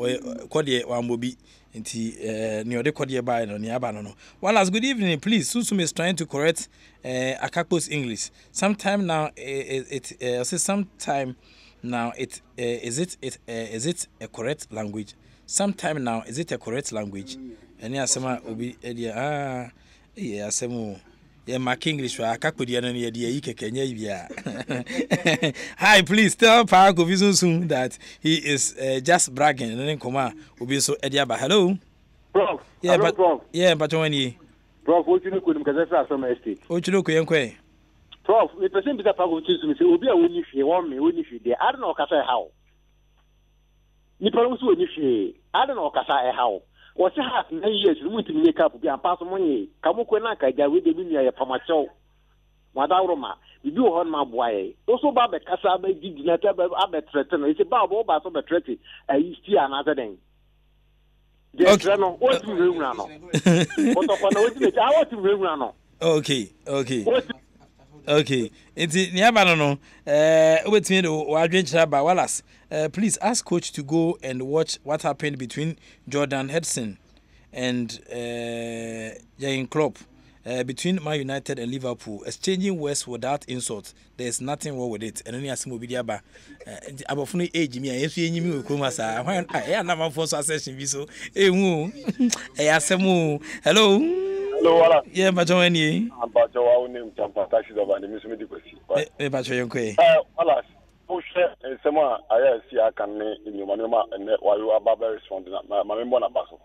Speaker 1: wan bobi nti ni ode kodie by no ni aba no. Well, as good evening, please. Sunsum is trying to correct Akakpo's English. Sometime now sometime now is it a correct language? Sometime now is it a correct language? Any asema obi yeah asemu yeah, my English Akakpodi no ye dey kekenya bia. Hi, please tell Pa Govizun that he is just bragging and then come obi so ediaba. Hello.
Speaker 13: Prof.
Speaker 1: Yeah,
Speaker 13: hello,
Speaker 1: but
Speaker 13: Prof.
Speaker 1: Yeah, but when you
Speaker 13: Prof, what you know could because that's some estate.
Speaker 1: What you look yenkwe.
Speaker 13: Prof, the person be that Pa Govizun say obi a woni hwe won me woni hwe dey. I don't know kasa how. Ni pa so woni hwe. I don't know kasa how. What's half 9 years? We want to make up. We are passing money. Kamuko na kaja we de binya ya pamacho. Madaroma. We do on my boy. Also, Baba Casa be did not have a threaten. It's about Boba so threaten. You see another thing. Yes, no. What you will run on? What of an old I want to run on.
Speaker 1: Okay. It's niaba no. Obetimi do wadwenchira ba Wallace. Please ask coach to go and watch what happened between Jordan Henderson and Jurgen Klopp between Man United and Liverpool, exchanging words without insult. There's nothing wrong with it. And only asimo bidiaba abofunu age me yesu enyimi we kroma sa hwan na man for so session bi so ehu asemu. Hello.
Speaker 14: Hello, Wala.
Speaker 1: Yeah, but when you
Speaker 14: Abajo wa name Tampa taxi over the Miss Medicosi.
Speaker 1: Bacho yenkwe.
Speaker 14: Wala. Push sema aya si aka ne nyumanoma ene wayo ababa respond na mamembo na baso.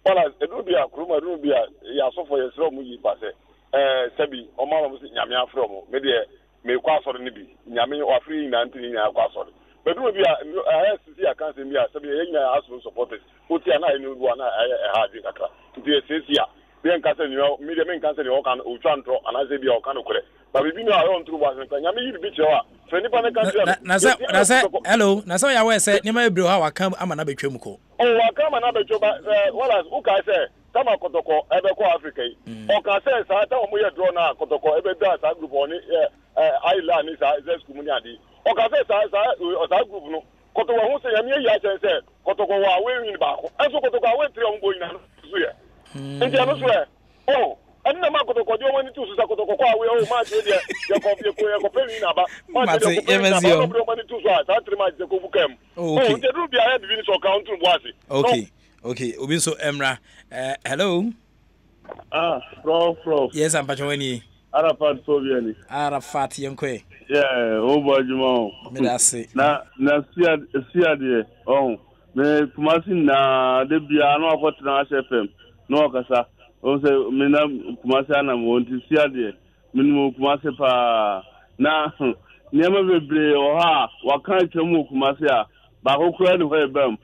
Speaker 14: Wala edu bia kroma edu bia ya so for yesro mu yi pase. Sebi o ma mo nyame afro mo. Me de me kwa asoro ne bi. Nyame o afri na ntini nya kwa asoro. Edu bia aya si aka se bia sebi ye nya aso supporters. Oti ana enu du ana ha di kakra. Nti esesi a bien kase ni o mi de men kase ni o kan o twanto anaze bia o kan okure. Ba bibi no ayo ntru ba se nyame yi bi chewa.
Speaker 1: Na say hello na say ya we say ni ma ebiro ha wa kan ama na betwam ko
Speaker 14: wa kan ama na betwam wala u ka say tama kotoko ebe ko Africa yi o ka say sa ta mo ye draw na kotoko ebe da sa group oni island ni sa school mu ni adi o ka say sa group no kotoko hu say yame ya say kotoko wa we win ba ko enso kotoko wa we 3 on go ina so ye nti ano so e and na makotoko dio wani tu sa kotoko kwa we o ma je dia ya ko peli na ba ma je ko peli na ba no mani tu so sa 3 ma je ko bukem de do bia head bin so count to boase
Speaker 1: okay obi so emra hello
Speaker 14: Prof
Speaker 1: yes I'm Pachowani
Speaker 14: Arafat Sobiani
Speaker 1: Arafat yenkwe
Speaker 14: o bojuma
Speaker 1: me da se
Speaker 14: na sia de me kumasi na de bia no akotena HFM no kasa o se mina kumase ana mo nti sia de minimo kumase pa na niema bebre o ha wakan twemu kumase a ba kokura de ho ebam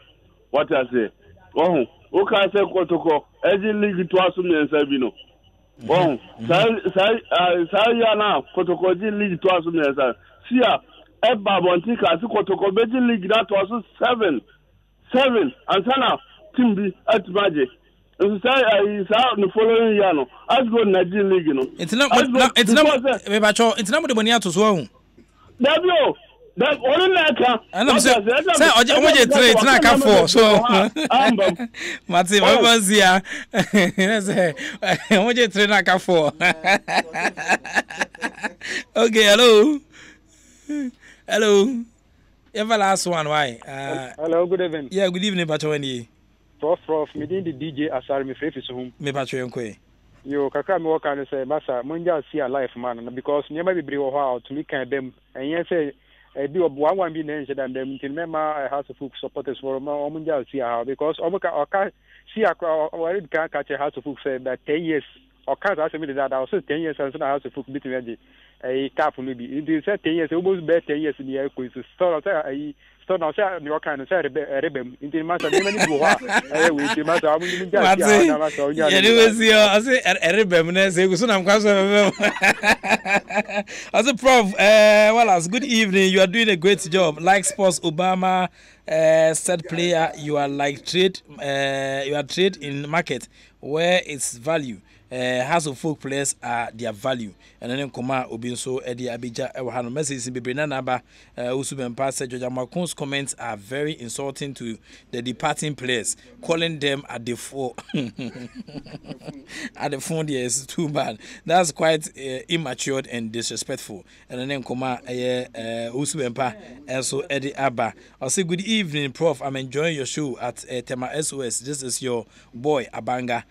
Speaker 14: what I say o ka se kotoko eji league to aso mensa bi no sai ya na kotoko ji league to aso mensa sia e ba bonti ka se kotoko beji league that was 7 and sana timbi atmaje
Speaker 15: the following year, no. As go Nigerian League, no.
Speaker 1: It's not the money out as well.
Speaker 15: That only like
Speaker 1: and I'm saying, say, it's not come for so. Matty, what was here? I want you to not come for. Okay, hello. Hello. Ever last one, why?
Speaker 16: Hello, good evening.
Speaker 1: Yeah, good evening, Patroni.
Speaker 16: Prof, me did the DJ Asar me free to home.
Speaker 1: Me Patroni.
Speaker 16: You kaka me work and say, Massa, Munja see a life man, because never be brave how to make them, and yes, say, do a one be mentioned and them till member House of Folk supporters for Munja see how, because Omoka see a can't catch a House of Folk said that 10 years, or can't ask me that I was 10 years and House of Folk between ready. A cap maybe. It said 10 years, almost better 10 years in the air quiz. So now, sir, you kind of say a rebel. In the matter, many go out. I will see matter. I say a rebel. I say, soon I'm as a prof, well, as good evening. You are doing a great job. Like Sports Obama said, player, you are like trade. You are trade in market where it's value. House of Folk players are their value, and then Koma Obinso Eddie Abija Ewahano message in Bibrina Naba Usubempa said Georgia Macon's comments are very insulting to the departing players, calling them at the phone at the phone. Yes, too bad. That's quite immature and disrespectful. And then Koma Usubempa also Eddie Abba. I'll say good evening, Prof. I'm enjoying your show at Tema SOS. This is your boy Abanga,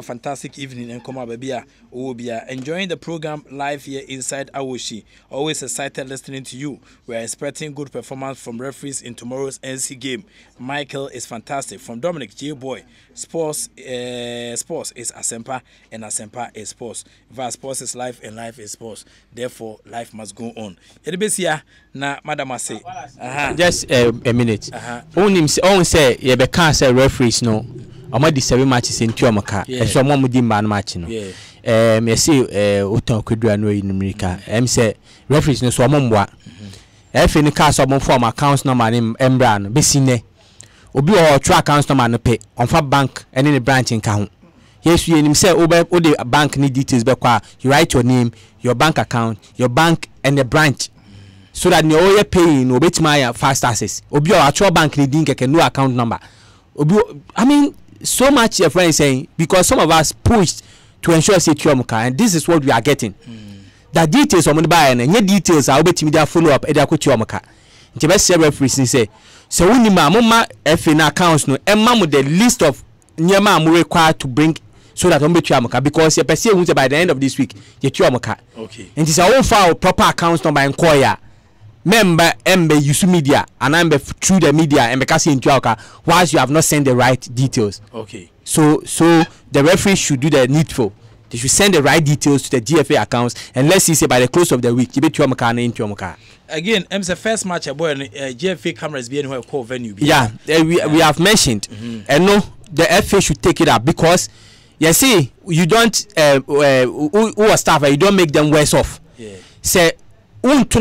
Speaker 16: fantastic evening and come out, baby. Enjoying the program live here inside Awoshi. Always excited listening to you. We are expecting good performance from referees in tomorrow's NC game. Michael is fantastic. From Dominic J. Boy, sports is Asempa and Asempa is sports. If sports is life and life is sports, therefore life must go on. Na Madam say,
Speaker 6: just a minute. Only say you can't say referees no. I'm at the 7 matches in Tuamaka. And so I'm with the man matching. I say, Uton could do in America. Say, referees no so mumwa. If in the cast of one form accounts number in Embran, Bessine, Obi or track accounts number no pay on Fab Bank and any branch in count. Yes, you himself over the bank need details, but you write your name, your bank account, your bank, and the branch. So that no you're paying, obey my fast access. Obi or actual bank needing a no account number. I mean, so much your friend is saying because some of us pushed to ensure security, and this is what we are getting. The details of the buy and your details are obey media follow up at the the best referees say so when the mama FN accounts no and with the list of nyama required to bring so that on Tuamaka because you perceive by the end of this week you Tuamaka. Okay. And it's our own file proper accounts number inquire. Member use media and I'm through the media and because in Tuamaka whilst you have not sent the right details. Okay. So the referee should do the needful. They should send the right details to the GFA accounts and let's see say by the close of the week you bet Tuamaka and in Tuamaka. Again, the first match a boy GFA cameras being where call venue. Yeah, we have mentioned and no the FA should take it up because you see you don't who are staff you don't make them worse off. Yeah. Say that's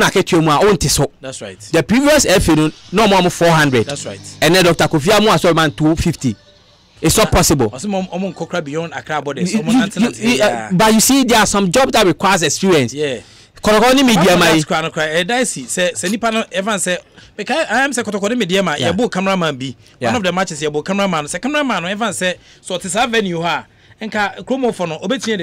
Speaker 6: right. The previous FA no more 400. That's right. And then Dr. Kofi Amu as well 250. It's not possible. But you see, there are some jobs that requires experience. Yeah. Media my say nipa no Evan say because I am say Kotokoni media ma your book cameraman be one of the matches your book cameraman say cameraman Evan say so it is avenue ha enka chromo for no obetie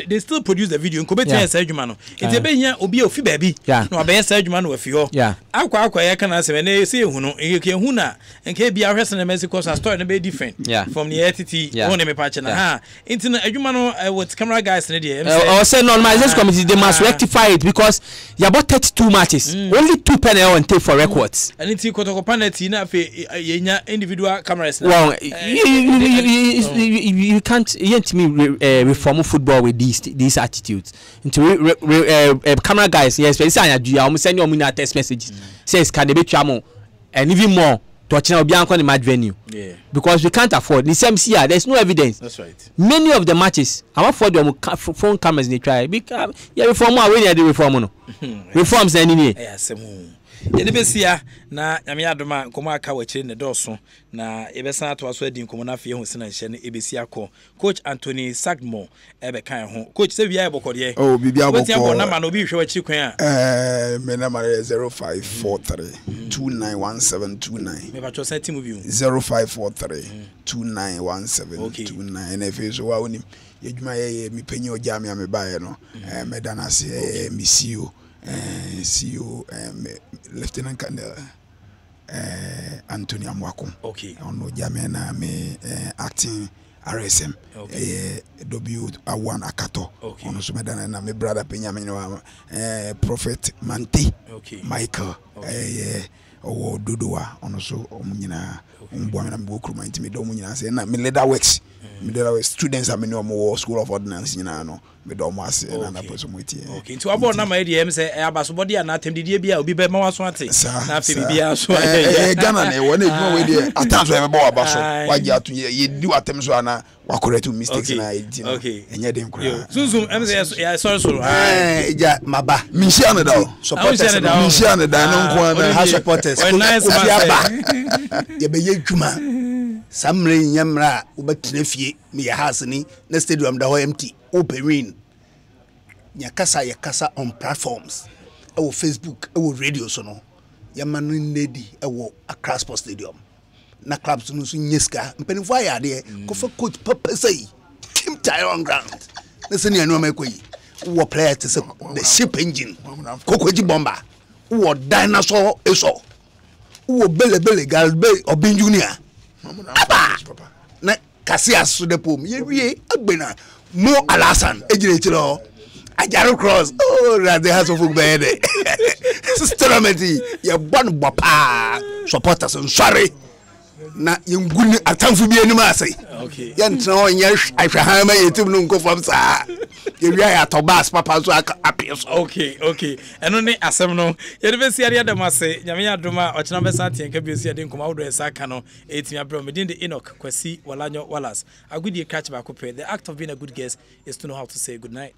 Speaker 6: they still produce the video nko betie say adwuma no it be hia obi ofi baabi no abeye say adwuma no afi ho akwa ya kana say na say ehu no ehu na enka bia hwese na Mexico story na be different from the entity one me patch na ha into adwuma no with camera guys na dey say normalization committee they must rectify it because you about 32 matches only 2 penalty on tape for records and into Kotoko penalty na afi yenya individual cameras well you can't yet me reform football with these attitudes into camera guys yes but say you almost send your text messages says can they be chamo and even more touching obianko the match venue because we can't afford the same here there's no evidence. That's right. Many of the matches I want for them phone cameras they try because reform when they reform no reforms anyway
Speaker 1: Yede besia na nyame adoma komo aka wachire ne doso na ebesa to aso adi komo na afie ho sina hye ne ebesia ko coach Anthony Sagmo ebe kan ho coach se bia ebokode
Speaker 8: oh bibia bokode
Speaker 1: wetin abona ma no bi hwe wachi kwan a
Speaker 8: me na mare 0543 291729
Speaker 1: me ba cho se team bi
Speaker 8: 0543 291729 na fe so wa onim yedwuma ye mi panyi oja me amebae no medana se mi CEO CEO Lieutenant Colonel Anthony Amwako.
Speaker 1: Okay.
Speaker 8: Ono jame na me acting RSM. W1 Akato.
Speaker 1: Okay.
Speaker 8: Ono sumedana na me brother Penyame no Prophet Manti.
Speaker 1: Okay.
Speaker 8: Michael. Okay. Owo Dodoa ono so omunyina mbwa na mbo kruma ntimi do omunyina se na me leader works. Me leader works students am no mo school of ordinance nyina no me do mo ase na na person mo tie.
Speaker 1: Okay. Nti wabo na ma edie se abasobode ya na atemdidie bia obi be ma waso ate. Na afi bibia so.
Speaker 8: Ghana na e wona edwuma we die atanso e be ba wabaso. Waje atu ye di watem so ana wa correct mistakes na edit no. Enye dem kura.
Speaker 1: Zunzum ya sorry.
Speaker 8: Eja maba. Minshia na da. Supporters. Minshia na da no nko na ha supporters. Ye be ye dwuma. Samre nyamra obetina fie me ya hasini na stadium da ho empty open yakasa on platforms ewo Facebook ewo radio so no yamanu nedi ewo Accra Sports Stadium na clubs no so nyeska mpenifo ayade ko fa coach papa say team tire on ground na se ne anu amakoyi wo player to say the ship engine kokoji bomber wo dinosaur eso wo bele galbe obin junior Aba na Cassius so the pom ye wie agbena mo alasan ejire chiro ajaro cross oh that the house of bed systemati ye bon bopa supporters sorry na yenguni atamfu bi anim asai
Speaker 1: okay
Speaker 8: yentra onye ahwa ma yetim no nkofam sa ye wi ya tobas papa so appears
Speaker 1: okay eno ne asem no ye de besi ade adamase nyame adoma ochina besa tienka bi esi ade nkoma wodo esa ka no etimi abro medin de Enoch Kwasi Walanyo Wallace agudie catch back up. The act of being a good guest is to know how to say good night.